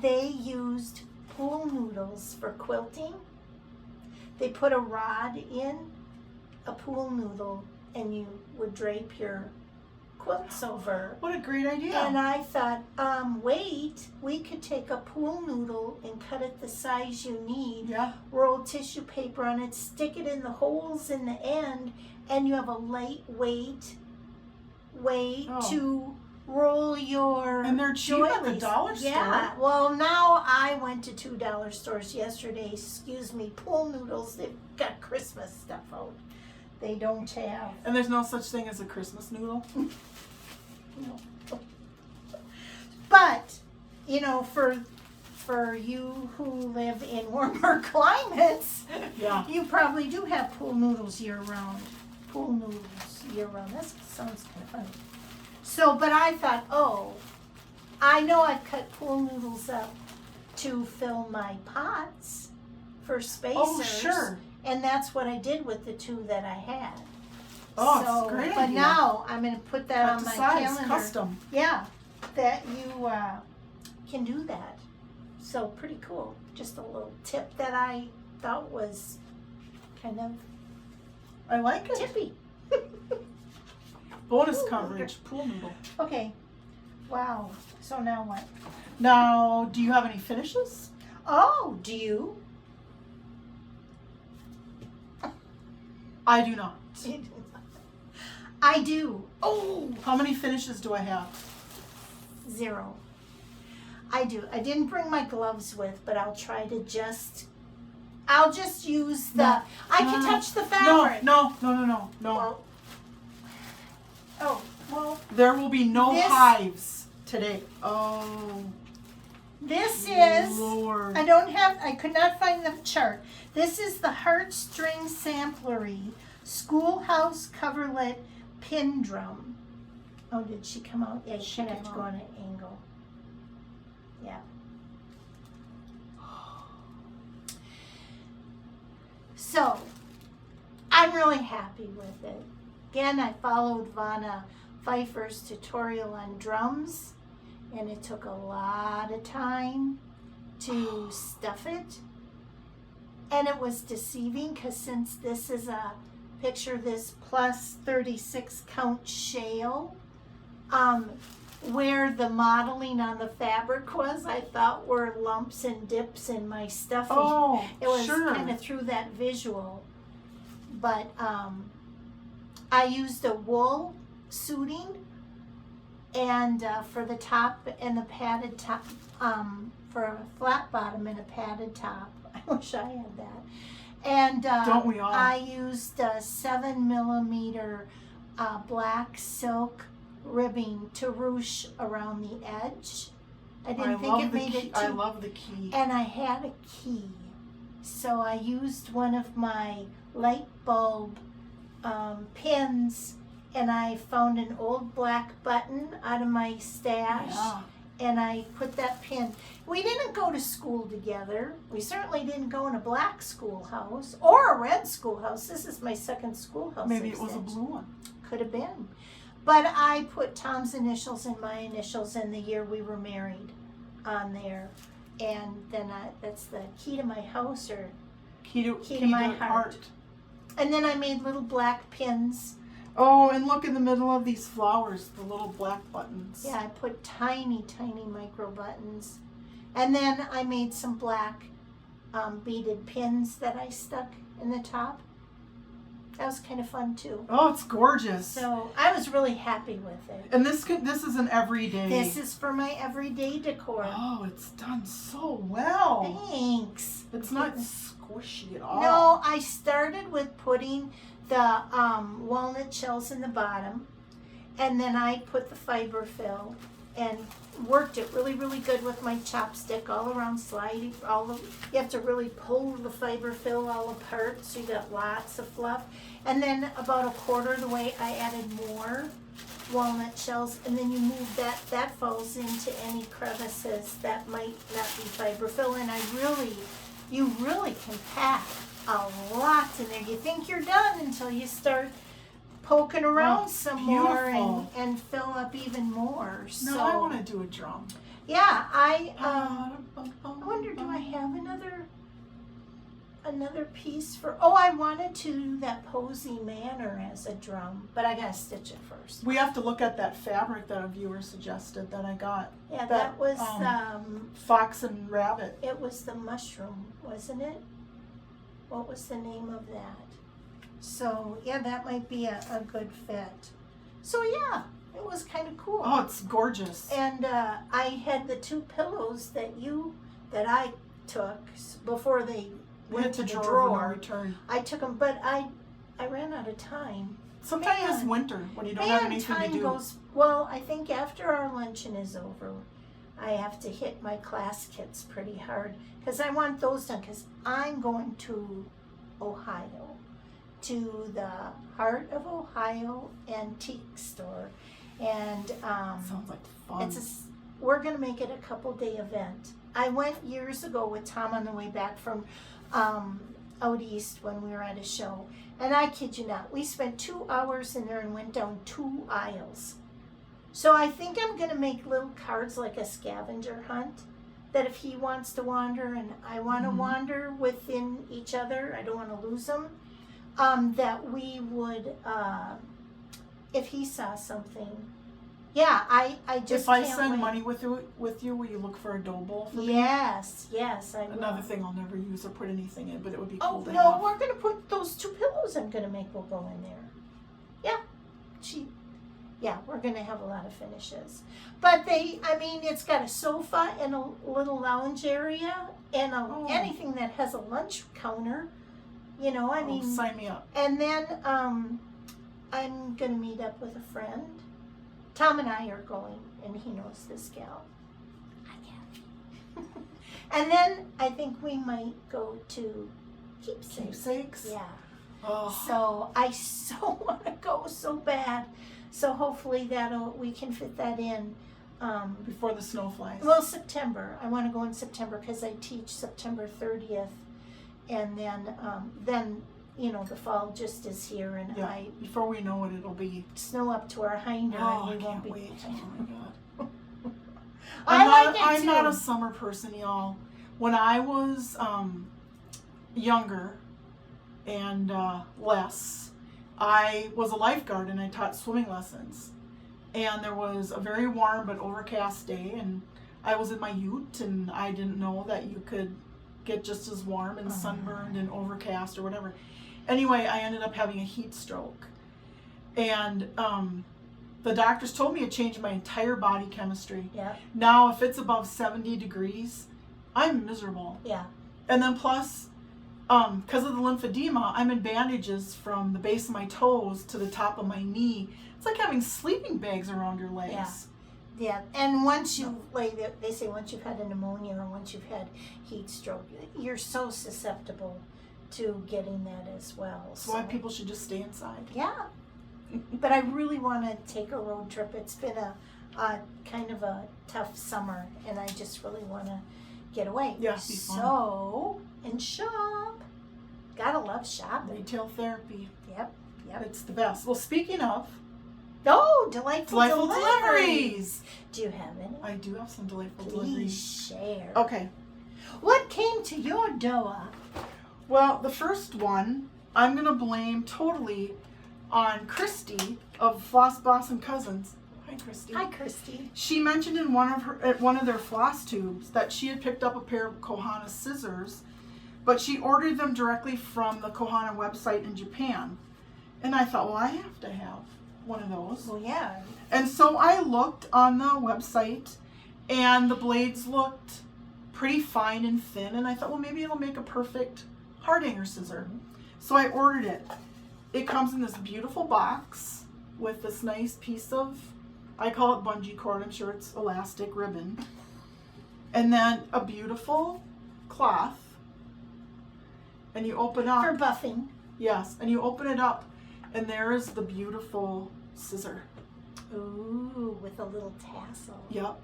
they used pool noodles for quilting. They put a rod in a pool noodle and you would drape your quilts over. What a great idea. And I thought, wait, we could take a pool noodle and cut it the size you need, roll tissue paper on it, stick it in the holes in the end, and you have a lightweight way to roll your And they're cheap at the doilies. dollar store. Yeah, well now I went to $2 stores yesterday, pool noodles, they've got Christmas stuff out. They don't have. And there's no such thing as a Christmas noodle? No. But, you know, for you who live in warmer climates, you probably do have pool noodles year round. Pool noodles year round. That sounds kind of funny. So, but I thought, I know I've cut pool noodles up to fill my pots for spacers. Oh, sure. And that's what I did with the two that I had. Oh, so, it's a great but idea. Now I'm going to put that on my calendar. Custom. Yeah, that you can do that. So pretty cool. Just a little tip that I thought was kind of I like it. Tippy. Bonus coverage, pool noodle. Okay. Wow. So now what? Now, do you have any finishes? Oh, do you? I do not. I do. Oh, how many finishes do I have? 0. I do. I didn't bring my gloves with, but I'll try to I'll just use the, I can touch the fabric. No. Well, there will be no hives today. Oh. This is, Lord. I could not find the chart. This is the Heartstring Samplery Schoolhouse Coverlet Pin Drum. Oh, did she come out? Yeah, she had to go on an angle. Yeah. So, I'm really happy with it. Again, I followed Vanna Pfeiffer's tutorial on drums, and it took a lot of time to stuff it. And it was deceiving because since this is a picture, this plus 36 count shale, where the modeling on the fabric was, I thought were lumps and dips in my stuffing. Oh, it was kind of through that visual. But I used a wool suiting and for the top and the padded top, for a flat bottom and a padded top. I wish I had that. And don't we all? I used 7mm black silk ribbing to ruche around the edge. I didn't think it made it too. I love the key. And I had a key. So I used one of my light bulb pins, and I found an old black button out of my stash. Yeah. And I put that pin. We didn't go to school together. We certainly didn't go in a black schoolhouse or a red schoolhouse. This is my second schoolhouse. Maybe it was a blue one. Could have been. But I put Tom's initials and my initials and the year we were married on there. And then that's the key to my house, or key to my heart. And then I made little black pins Oh, and look in the middle of these flowers, the little black buttons. Yeah, I put tiny, tiny micro buttons. And then I made some black beaded pins that I stuck in the top. That was kind of fun too. Oh, it's gorgeous. So I was really happy with it. And this is an everyday. This is for my everyday decor. Oh, it's done so well. Thanks. It's not squishy at all. No, I started with putting the walnut shells in the bottom, and then I put the fiber fill and worked it really, really good with my chopstick all around sliding. You have to really pull the fiber fill all apart so you got lots of fluff. And then about a quarter of the way I added more walnut shells, and then you move that falls into any crevices that might not be fiber fill. And you really can pack a lot in there. You think you're done until you start poking around some more and fill up even more. No, I want to do a drum. Yeah, I wonder, do I have another piece for? Oh, I wanted to do that Posy Manor as a drum, but I gotta stitch it first. We have to look at that fabric that a viewer suggested that I got. Yeah, that was Fox and Rabbit. it was the mushroom, wasn't it? What was the name of that? So yeah, that might be a good fit. So yeah, it was kind of cool. Oh, it's gorgeous. And I had the two pillows that I took before they went to the drawer. I took them, but I ran out of time. Sometimes it's winter when you don't have anything to do. Well, I think after our luncheon is over, I have to hit my class kits pretty hard because I want those done because I'm going to Ohio, to the Heart of Ohio Antique Store, and sounds like fun. We're going to make it a couple-day event. I went years ago with Tom on the way back from out east when we were at a show, and I kid you not, we spent 2 hours in there and went down 2 aisles. So I think I'm going to make little cards like a scavenger hunt, that if he wants to wander and I want to wander within each other, I don't want to lose them, that we would, if he saw something, yeah, I just if I can't send wait. money with you, will you look for a dough bowl for me? Yes, I will. Another thing I'll never use or put anything in, but it would be Oh cool to no, have. we're gonna put those two pillows I'm gonna make will go in there. Yeah, we're gonna have a lot of finishes. But it's got a sofa and a little lounge area and anything that has a lunch counter. Sign me up. And then I'm gonna meet up with a friend. Tom and I are going, and he knows this gal. I can't. And then I think we might go to Keepsakes. Yeah. Oh. So I so want to go so bad. So hopefully we can fit that in. Before the snow flies. Well, September. I want to go in September because I teach September 30th, and then the fall just is here, and before we know it, it'll be snow up to our hinder, and we I won't can't be. wait. Oh my god. I'm not a summer person, y'all. When I was younger and less, I was a lifeguard and I taught swimming lessons. And there was a very warm but overcast day, and I was in my ute, and I didn't know that you could get just as warm and sunburned and overcast or whatever. Anyway, I ended up having a heat stroke. And the doctors told me it changed my entire body chemistry. Yeah. Now, if it's above 70 degrees, I'm miserable. Yeah. And then plus, because of the lymphedema, I'm in bandages from the base of my toes to the top of my knee. It's like having sleeping bags around your legs. Yeah, and once you they say once you've had a pneumonia or once you've had heat stroke, you're so susceptible to getting that as well. That's why people should just stay inside. Yeah, but I really want to take a road trip. It's been a kind of a tough summer, and I just really want to get away. Yeah, be fun. So, and shop. Gotta love shopping. Retail therapy. Yep. It's the best. Well, speaking of. Oh, delightful deliveries. Do you have any? I do have some delightful Please deliveries. share. Okay. What came to your door? Well, the first one, I'm going to blame totally on Christy of Floss Blossom Cousins. Hi, Christy. Hi, Christy. She mentioned in one of their floss tubes that she had picked up a pair of Kohana scissors, but she ordered them directly from the Kohana website in Japan. And I thought, well, I have to have one of those. Well, yeah. And so I looked on the website, and the blades looked pretty fine and thin, and I thought, well, maybe it'll make a perfect Hardanger scissor. So I ordered it. It comes in this beautiful box with this nice piece of, I call it bungee cord, I'm sure it's elastic ribbon, and then a beautiful cloth, and you open up. For buffing. Yes, and you open it up, and there is the beautiful scissor. Ooh, with a little tassel. Yep.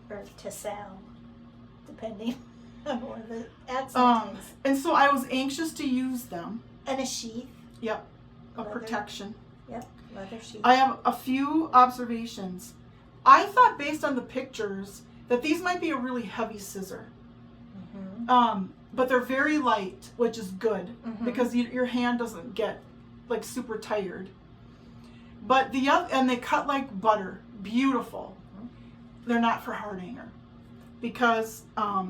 Or tassel, depending on where the Um, accent is. and so I was anxious to use them. And a sheath. Yep. A Leather. protection. Yep, leather sheath. I have a few observations. I thought based on the pictures that these might be a really heavy scissor. But they're very light, which is good because your hand doesn't get like super tired. But the other, and they cut like butter, beautiful. They're not for Hardanger because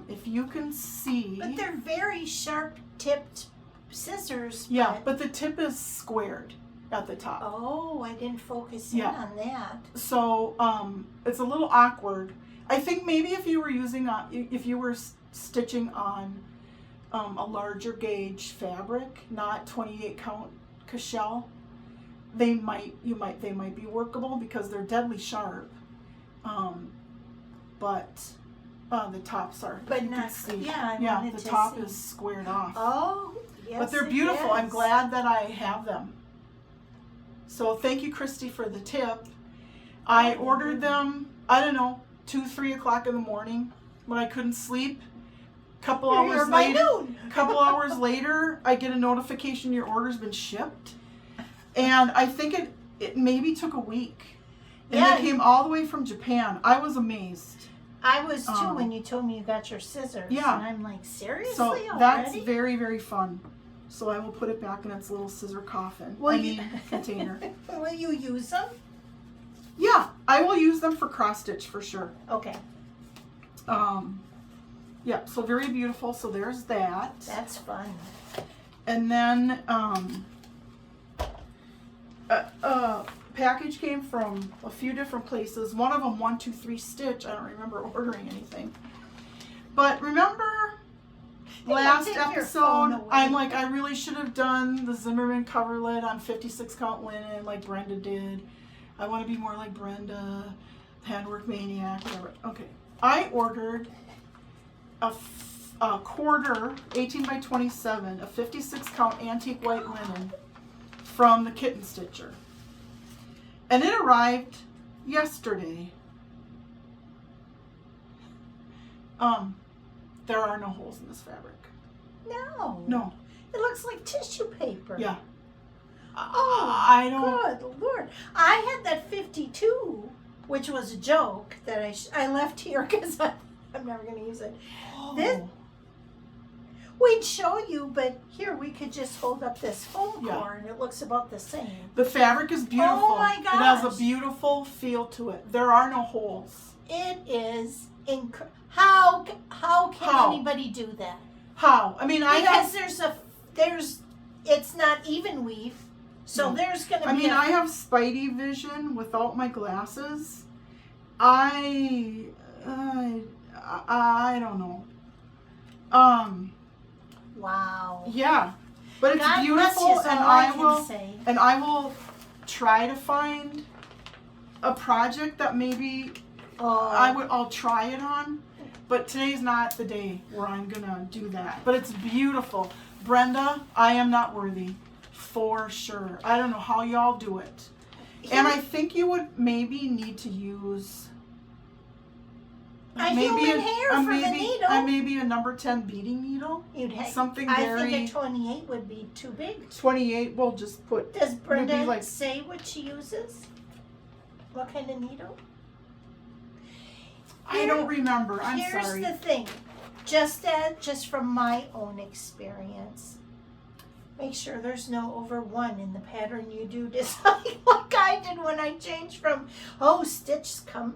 if you can see, But they're very sharp tipped scissors. yeah, but the tip is squared at the top. Oh, I didn't focus in Yeah. on that. So it's a little awkward. I think maybe if you were if you were stitching on a larger gauge fabric, not 28 count Cashel, they might be workable because they're deadly sharp. But the tops are. But you can not- see. yeah, I yeah. wanted The to top see. is squared off. Oh, yes. But they're it beautiful. I'm is. glad that I have them. So thank you, Christy, for the tip. I ordered them, I don't know, 2-3 o'clock in the morning when I couldn't sleep. Couple You're here hours by later, noon. couple hours later, I get a notification your order's been shipped. And I think it maybe took a week. And Yeah. they came all the way from Japan. I was amazed. I was too when you told me you got your scissors. Yeah. And I'm like, seriously So already? that's very, very fun. So I will put it back in its little scissor coffin. Container. Will you use them? Yeah, I will use them for cross stitch for sure. Okay. Yeah, so very beautiful. So there's that. That's fun. And then package came from a few different places. One of them 123 Stitch. I don't remember ordering anything. But remember last take your phone episode, away. I'm like, I really should have done the Zimmerman coverlet on 56 count linen like Brenda did. I want to be more like Brenda, handwork maniac, whatever. Okay, I ordered a quarter 18 by 27, a 56 count antique white linen from the Kitten Stitcher. And it arrived yesterday. There are no holes in this fabric. No. No. It looks like tissue paper. Yeah. Oh, I don't. good Lord. I had that 52, which was a joke that I left here because I'm never going to use it. This, we'd show you, but here we could just hold up this foam Yeah. core and it looks about the same. The fabric is beautiful. Oh my It has gosh. a beautiful feel to it. There are no holes. It is incredible. How can How? anybody do that? How? I mean, Because it's not even weave, so No. there's going to be. I mean, I have Spidey vision without my glasses. I don't know. Wow. Yeah, but it's God beautiful, bless you, is and all I can say. I will try to find a project that maybe Oh, I'll try it on. But today's not the day where I'm gonna do that. But it's beautiful, Brenda. I am not worthy, for sure. I don't know how y'all do it, and I think you would maybe need to use. human hair for the needle. Maybe a number 10 beading needle. You'd have something I very- think a 28 would be too big. 28. We'll just put. Does Brenda like- say what she uses? What kind of needle? I don't remember. I'm Here's sorry. the thing, just from my own experience, Make sure there's no over 1 in the pattern you do design, like I did when I changed from, stitch come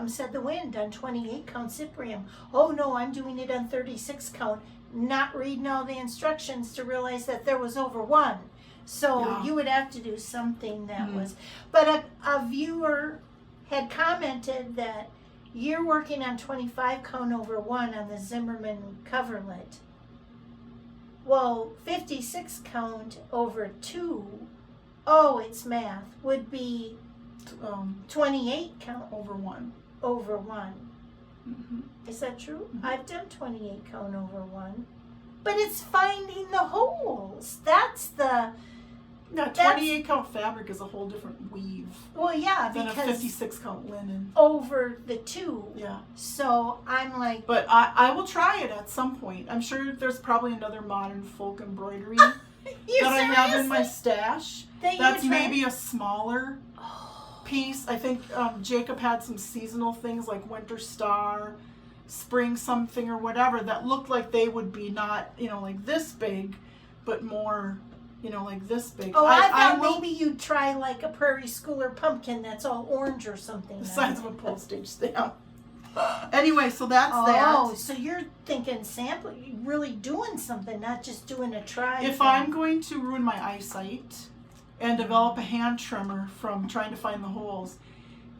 said the wind on 28 count Cyprium. Oh no, I'm doing it on 36 count, not reading all the instructions to realize that there was over 1. So you would have to do something that was, but a viewer had commented that you're working on 25 count over 1 on the Zimmerman coverlet. Well, 56 count over 2, it's math, would be 28 count over 1. Over 1. Mm-hmm. Is that true? Mm-hmm. I've done 28 count over 1. But it's finding the holes. That's the... Yeah, 28 count fabric is a whole different weave. Well, yeah, than because... a 56 count linen. Over the 2. Yeah. So I'm like... But I will try it at some point. I'm sure there's probably another modern folk embroidery that I have in my stash. That's maybe a smaller piece. I think Jacob had some seasonal things like Winter Star, Spring something or whatever that looked like they would be not, like this big, but more, like this big. Oh, I thought maybe you'd try like a prairie schooler pumpkin that's all orange or something. The size of a postage stamp. Anyway, so that's that. Oh, so you're thinking sample, you're really doing something, not just doing a try. If I'm going to ruin my eyesight and develop a hand trimmer from trying to find the holes,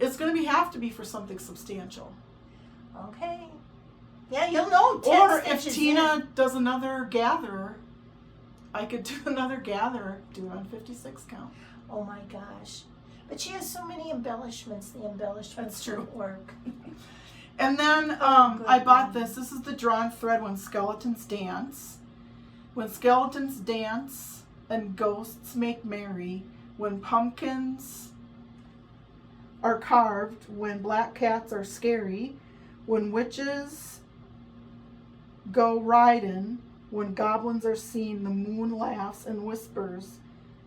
it's going to have to be for something substantial. Okay. Yeah, you'll know. Or if Tina does another gatherer, I could do another gatherer, do it on 56 count. Oh my gosh. But she has so many embellishments. The embellishments don't work. And then I bought this. This is the drawn thread when skeletons dance. When skeletons dance and ghosts make merry. When pumpkins are carved. When black cats are scary. When witches go riding. When goblins are seen. The moon laughs and whispers.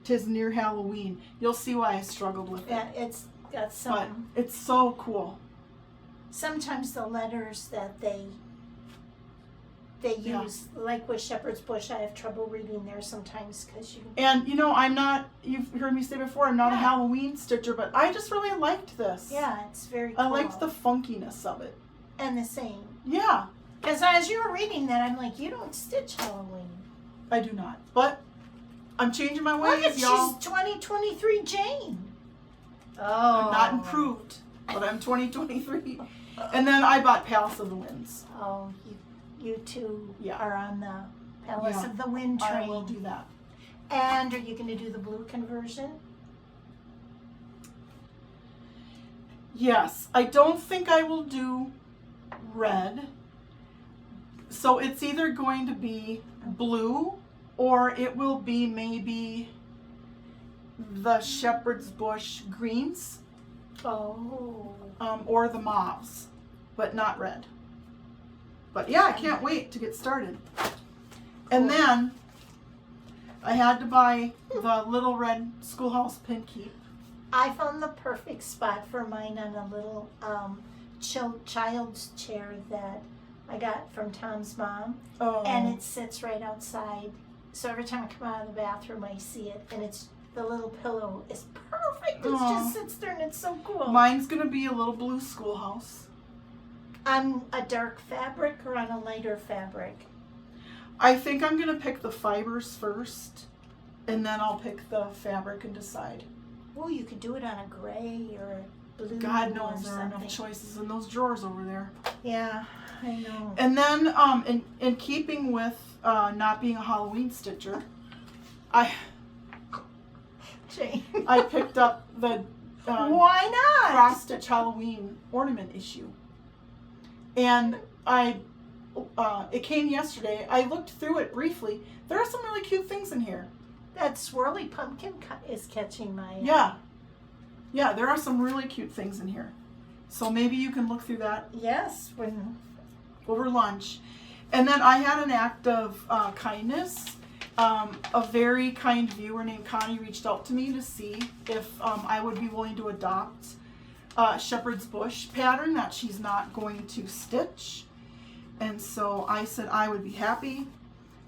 'Tis near Halloween. You'll see why I struggled with it. Yeah, it's got some... But it's so cool. Sometimes the letters that they use, like with Shepherd's Bush, I have trouble reading there sometimes because you... And, I'm not, you've heard me say before, I'm not a Halloween stitcher, but I just really liked this. Yeah, it's very cool. I liked the funkiness of it. And the same. Yeah. Because as you were reading that, I'm like, you don't stitch Halloween. I do not. But I'm changing my ways, Look at, y'all. she's 2023 Jane. Oh. I'm not improved, but I'm 2023. And then I bought Palace of the Winds. Oh, you two are on the Palace of the Wind train. I will do that. And are you going to do the blue conversion? Yes. I don't think I will do red. So it's either going to be blue or it will be maybe the Shepherd's Bush greens. Oh. Or the mauves, but not red. But yeah, I can't wait to get started. And then I had to buy the little red schoolhouse pin keep. I found the perfect spot for mine on a little child's chair that I got from Tom's mom. Oh. And it sits right outside. So every time I come out of the bathroom, I see it, and it's the little pillow is perfect. It just sits there, and it's so cool. Mine's gonna be a little blue schoolhouse. On a dark fabric or on a lighter fabric? I think I'm gonna pick the fibers first, and then I'll pick the fabric and decide. Oh, you could do it on a gray or a blue. God knows there are enough choices in those drawers over there. Yeah, I know. And then, in keeping with not being a Halloween stitcher, I picked up the why not cross stitch Halloween ornament issue, and it came yesterday. I looked through it briefly. There are some really cute things in here. That swirly pumpkin is catching my eye. Yeah, there are some really cute things in here. So maybe you can look through that. Yes, over lunch. And then I had an act of kindness. A very kind viewer named Connie reached out to me to see if I would be willing to adopt Shepherd's Bush pattern that she's not going to stitch. And so I said I would be happy.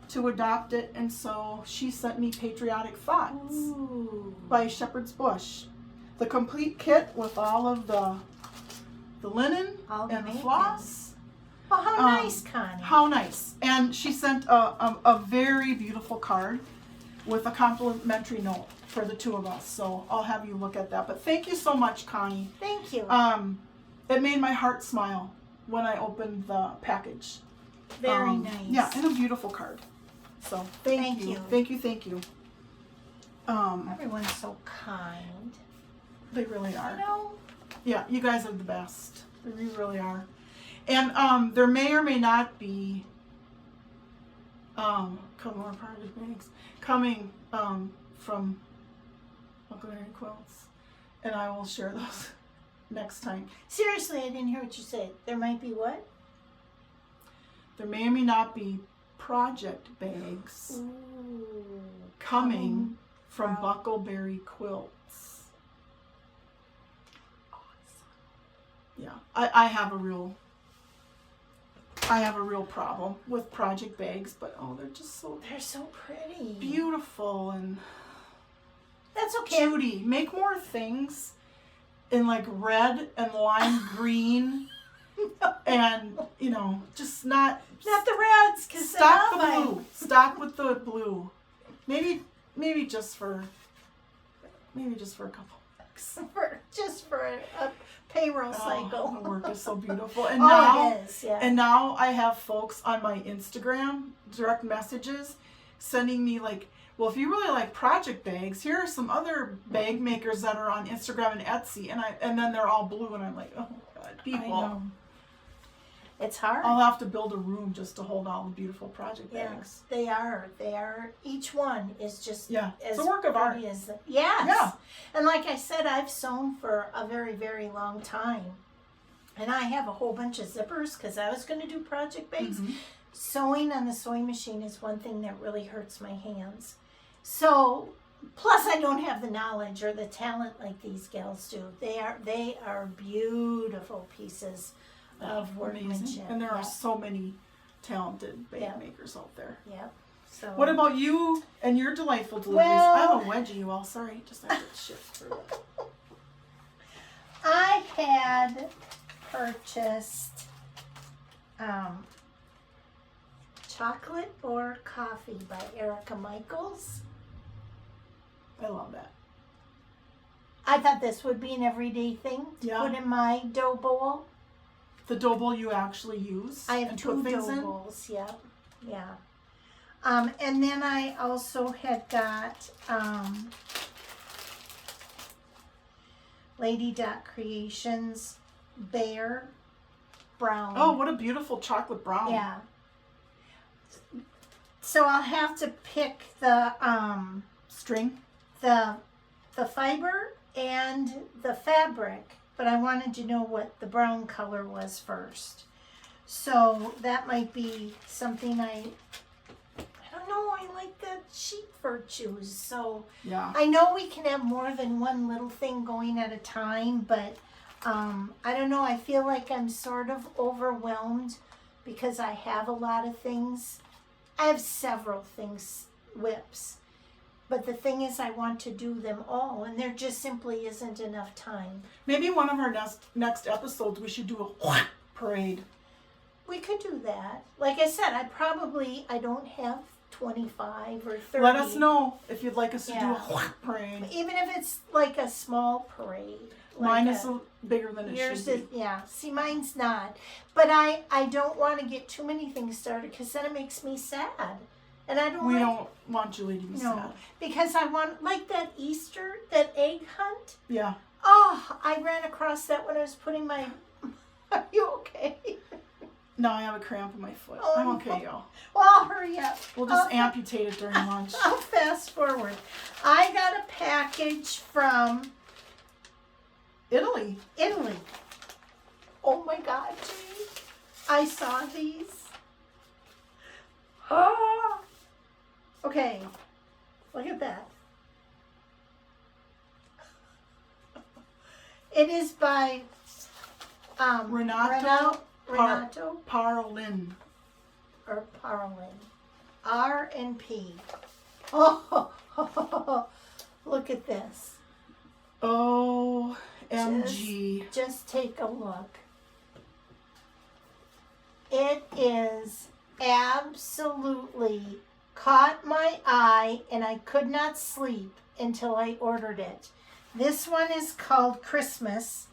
to adopt it, and so she sent me Patriotic Thoughts Ooh. by Shepherd's Bush. The complete kit with all of the linen All and the the floss. Well, how nice, Connie. How nice. And she sent a very beautiful card with a complimentary note for the two of us. So I'll have you look at that. But thank you so much, Connie. Thank you. It made my heart smile when I opened the package. Very nice. Yeah, and a beautiful card. So thank you. Thank you. Everyone's so kind. They really are. You know? Yeah, you guys are the best. You really are. And there may or may not be more project bags coming from Uncle Harry Quilts, and I will share those next time. Seriously, I didn't hear what you said. There might be what? There may or may not be project bags Ooh. coming from Buckleberry Quilts. Awesome. Yeah, I have a real problem with project bags, but they're just so pretty. beautiful. And That's okay. Judy, make more things in like red and lime green, and just not the reds, because stop the blue. Stop with the blue. Maybe just for a couple bucks. just for a payroll cycle. The work is so beautiful, and it is. Yeah. And now I have folks on my Instagram direct messages sending me like, well, if you really like project bags, here are some other bag makers that are on Instagram and Etsy, and then they're all blue, and I'm like, oh God, people. I know. It's hard. I'll have to build a room just to hold all the beautiful project bags. They are. Each one is just as it's a work of art. Yes. Yeah. And like I said, I've sewn for a very, very long time. And I have a whole bunch of zippers because I was going to do project bags. Mm-hmm. Sewing on the sewing machine is one thing that really hurts my hands. So, plus I don't have the knowledge or the talent like these gals do. They are beautiful pieces of workmanship. Amazing. And there are so many talented bag makers out there. Yep. So what about you and your delightful deliveries? Well, I have a wedgie. Well, sorry, just have to shift through it. I had purchased Chocolate or Coffee by Erica Michaels. I love that. I thought this would be an everyday thing to put in my dough bowl. The dough bowl you actually use? I have two dough bowls, yeah. And then I also had got Lady Dot Creations Bear Brown. Oh, what a beautiful chocolate brown. Yeah. So I'll have to pick the string, the fiber and the fabric, but I wanted to know what the brown color was first. So that might be something I don't know. I like the sheep virtues. So yeah. I know we can have more than one little thing going at a time, but I don't know. I feel like I'm sort of overwhelmed because I have a lot of things. I have several things, whips. But the thing is, I want to do them all, and there just simply isn't enough time. Maybe one of our next episodes, we should do a parade. We could do that. Like I said, I don't have 25 or 30. Let us know if you'd like us to do a parade. Even if it's like a small parade. Mine is bigger than it should be. Yeah, see, mine's not. But I don't want to get too many things started because then it makes me sad. And I don't We don't want Julie to be sad. Because I want, like that Easter, that egg hunt. Yeah. Oh, I ran across that when I was putting my... Are you okay? No, I have a cramp in my foot. Oh, I'm okay, y'all. Well, I'll hurry up. We'll just amputate it during lunch. I'll fast forward. I got a package from... Italy. Oh my God, Jane. I saw these. Ah. Okay. Look at that. It is by Renato Renato Parolin. or Parolin. R and P. Oh, look at this. OMG. Just take a look. It is absolutely caught my eye, and I could not sleep until I ordered it. This one is called Christmas.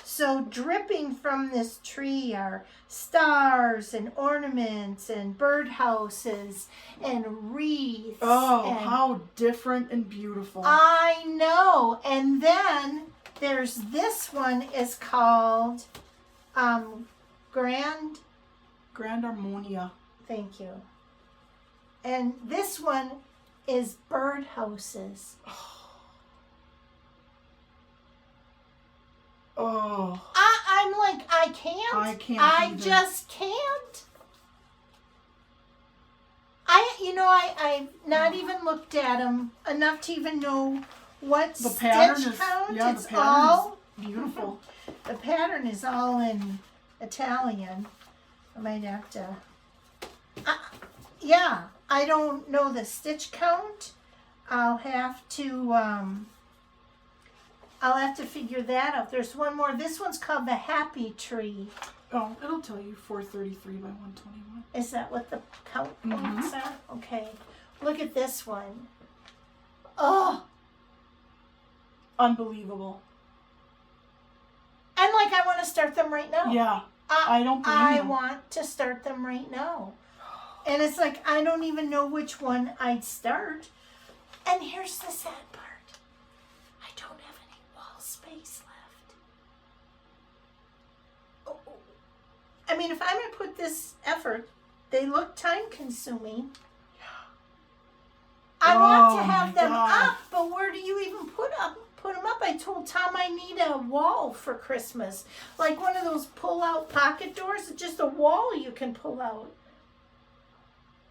So dripping from this tree are stars and ornaments and birdhouses and wreaths. Oh, and how different and beautiful. I know. And then there's this one is called Grand Harmonia. Thank you. And this one is birdhouses. Oh. I'm like, I can't. I can't I either. just can't. I've not even looked at them enough to even know what The stitch pattern is, count. yeah, It's the pattern all is beautiful. the pattern is all in Italian. I might have to. Yeah, I don't know the stitch count. I'll have to figure that out. There's one more. This one's called the Happy Tree. Oh, it'll tell you 433 by 121. Is that what the count points are? Okay. Look at this one. Oh, Unbelievable. and like I want to start them right now. Yeah. I don't believe I you. want to start them right now. And it's like I don't even know which one I'd start. And here's the sad part. I don't have any wall space left. Oh. I mean, if I'm going to put this effort, they look time consuming. I want to have my them God. up, but where do you even put them up? I told Tom I need a wall for Christmas. Like one of those pull-out pocket doors. It's just a wall you can pull out.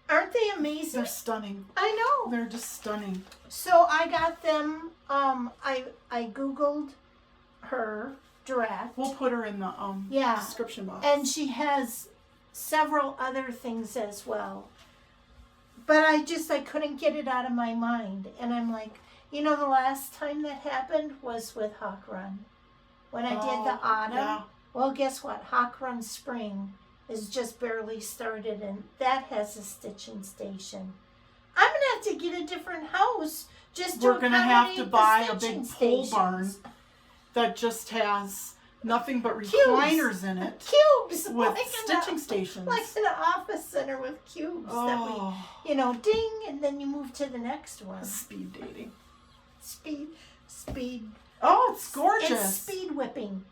Aren't they amazing? They're stunning. I know. They're just stunning. So I got them. I Googled her direct. We'll put her in the Yeah. description box. And she has several other things as well. But I couldn't get it out of my mind. And I'm like, the last time that happened was with Hawk Run. When I did the autumn. Yeah. Well, guess what? Hawk Run Spring is just barely started, and that has a stitching station. I'm going to have to get a different house just to We're going to have to accommodate buy the a big stitching pole barn stations. that just has nothing but recliners in it Cubes! with like stitching stations. Like an office center with cubes that Oh, we, ding, and then you move to the next one. speed dating. Speed. Oh, it's gorgeous. It's speed whipping.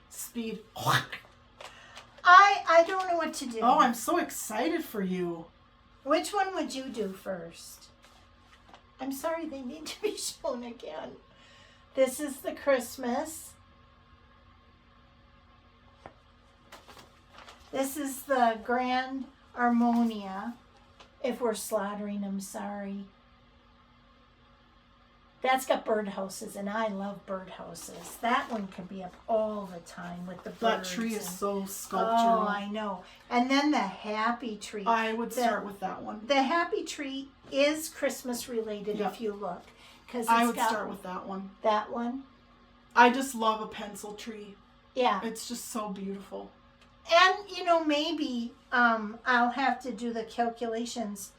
Speed. I don't know what to do. Oh, I'm so excited for you. Which one would you do first? I'm sorry, they need to be shown again. This is the Christmas. This is the Grand Harmonia. If we're slaughtering them, sorry. That's got birdhouses, and I love birdhouses. That one can be up all the time with the birds. That tree is and- so sculptural. Oh, I know. And then the Happy Tree. I would start with that one. The Happy Tree is Christmas related Yeah. if you look. Because I would start with that one. that one. I just love a pencil tree. Yeah. It's just so beautiful. And, maybe I'll have to do the calculations.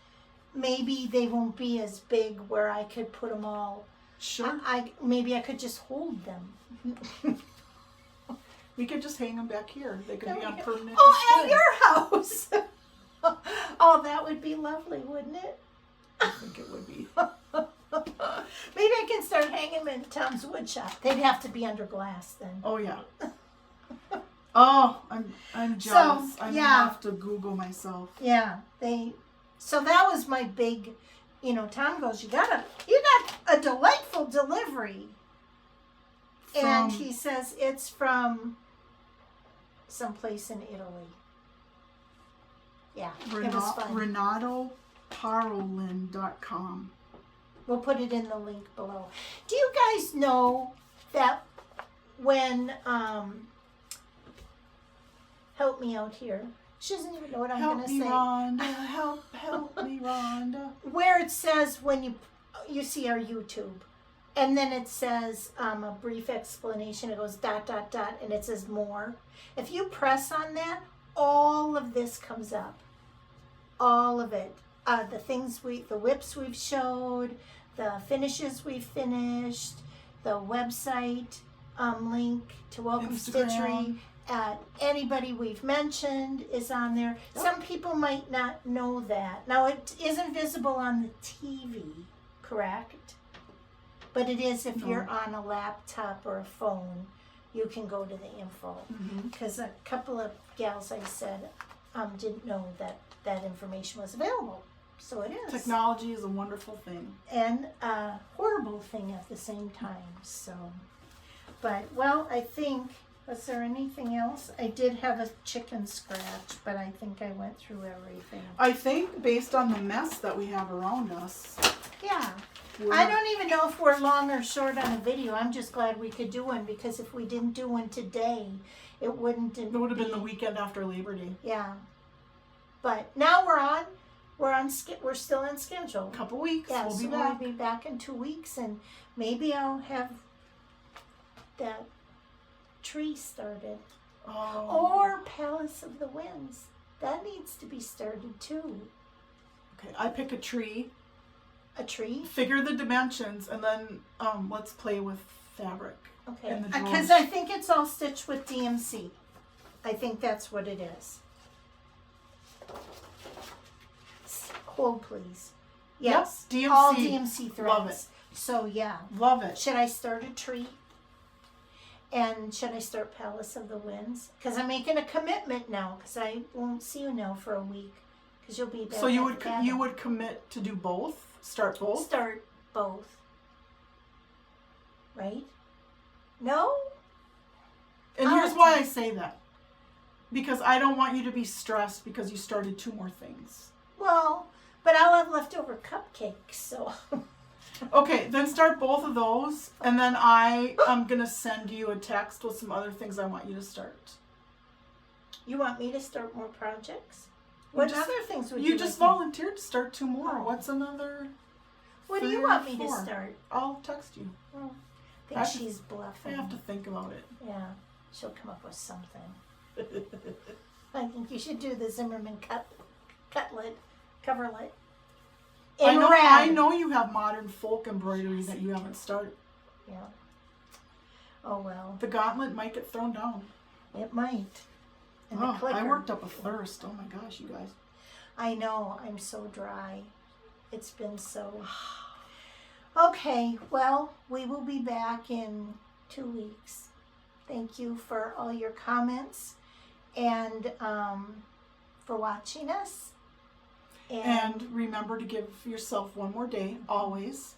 Maybe they won't be as big where I could put them all. Sure. Maybe I could just hold them. We could just hang them back here. They could be on permanent Oh, display. at your house. Oh, that would be lovely, wouldn't it? I think it would be. Maybe I can start hanging them in Tom's wood shop. They'd have to be under glass then. Oh yeah. Oh, I'm jealous. I'm yeah. gonna have to Google myself. Yeah, so that was my big, Tom goes, you got a delightful delivery. And he says it's from someplace in Italy. Yeah, it was fun. RenatoParolin.com. We'll put it in the link below. Do you guys know that when, help me out here, She doesn't even know what I'm Help going to me, say. Rhonda. Help me, Rhonda. Where it says when you see our YouTube, and then it says a brief explanation. It goes ... and it says more. If you press on that, all of this comes up. All of it. The things the whips we've showed, the finishes we've finished, the website link to Welcome Instagram. Stitchery. Anybody we've mentioned is on there. Yep. Some people might not know that. Now, it isn't visible on the TV, correct? But it is if you're on a laptop or a phone, you can go to the info. Because a couple of gals I said didn't know that information was available. So it is. Technology is a wonderful thing. And a horrible thing at the same time. So, but, well, I think, was there anything else? I did have a chicken scratch, but I think I went through everything. I think based on the mess that we have around us. Yeah. I don't even know if we're long or short on a video. I'm just glad we could do one, because if we didn't do one today, it would have been the weekend after Labor Day. Yeah. But now we're still on schedule. A couple weeks. Yeah, we'll be so back. we'll be back in 2 weeks, and maybe I'll have that tree started. Oh. Or Palace of the Winds. That needs to be started too. Okay, I pick a tree. A tree? Figure the dimensions, and then let's play with fabric. Okay. And the Because drawers. I think it's all stitched with DMC. I think that's what it is. Hold, please. Yes. Yep, DMC. All DMC threads. Love it. So, yeah. Love it. Should I start a tree? And should I start Palace of the Winds? Because I'm making a commitment now, because I won't see you now for a week. Because you'll be back. So you at would the cabin. you would commit to do both? Start both? Start both. Right? No? And I'll here's let why you- I say that. Because I don't want you to be stressed because you started 2 more things. Well, but I'll have leftover cupcakes, so. Okay, then start both of those, and then I am going to send you a text with some other things I want you to start. You want me to start more projects? What just- other things would You you just like me- volunteered to start 2 more. Oh. What's another? What do 3 you or want me to 4? start? I'll text you. Well, I think I have to- she's I bluffing. have to think about it. Yeah, she'll come up with something. I think you should do the Zimmerman coverlet. In red. I know you have modern folk embroidery that you haven't started. Yeah. Oh well, The gauntlet might get thrown down. it might. And the Oh, clicker. I worked up a thirst. Oh my gosh, you guys. I know, I'm so dry. It's been so. Okay, well, we will be back in 2 weeks. Thank you for all your comments and for watching us. And remember to give yourself 1 more day, always.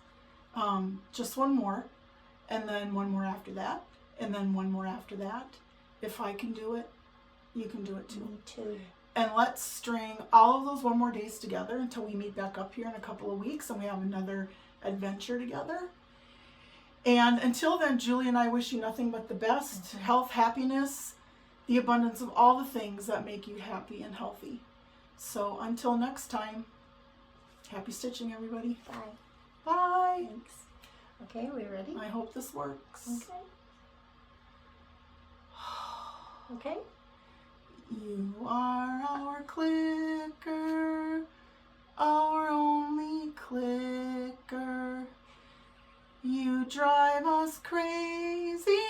Just 1 more. And then 1 more after that. And then 1 more after that. If I can do it, you can do it too. Me too. And let's string all of those 1 more days together until we meet back up here in a couple of weeks and we have another adventure together. And until then, Julie and I wish you nothing but the best. Health, happiness, the abundance of all the things that make you happy and healthy. So until next time, happy stitching, everybody. Bye. Bye. Thanks. Okay, we ready? I hope this works. Okay. Okay. You are our clicker, our only clicker. You drive us crazy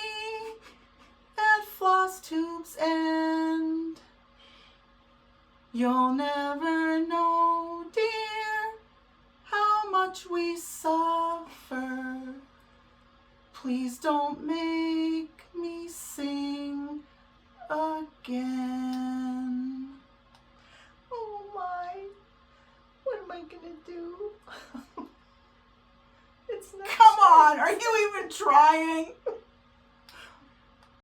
at Flosstube's end. You'll never know, dear, how much we suffer. Please don't make me sing again. Oh my. What am I gonna do? It's not. Come on, are you even trying?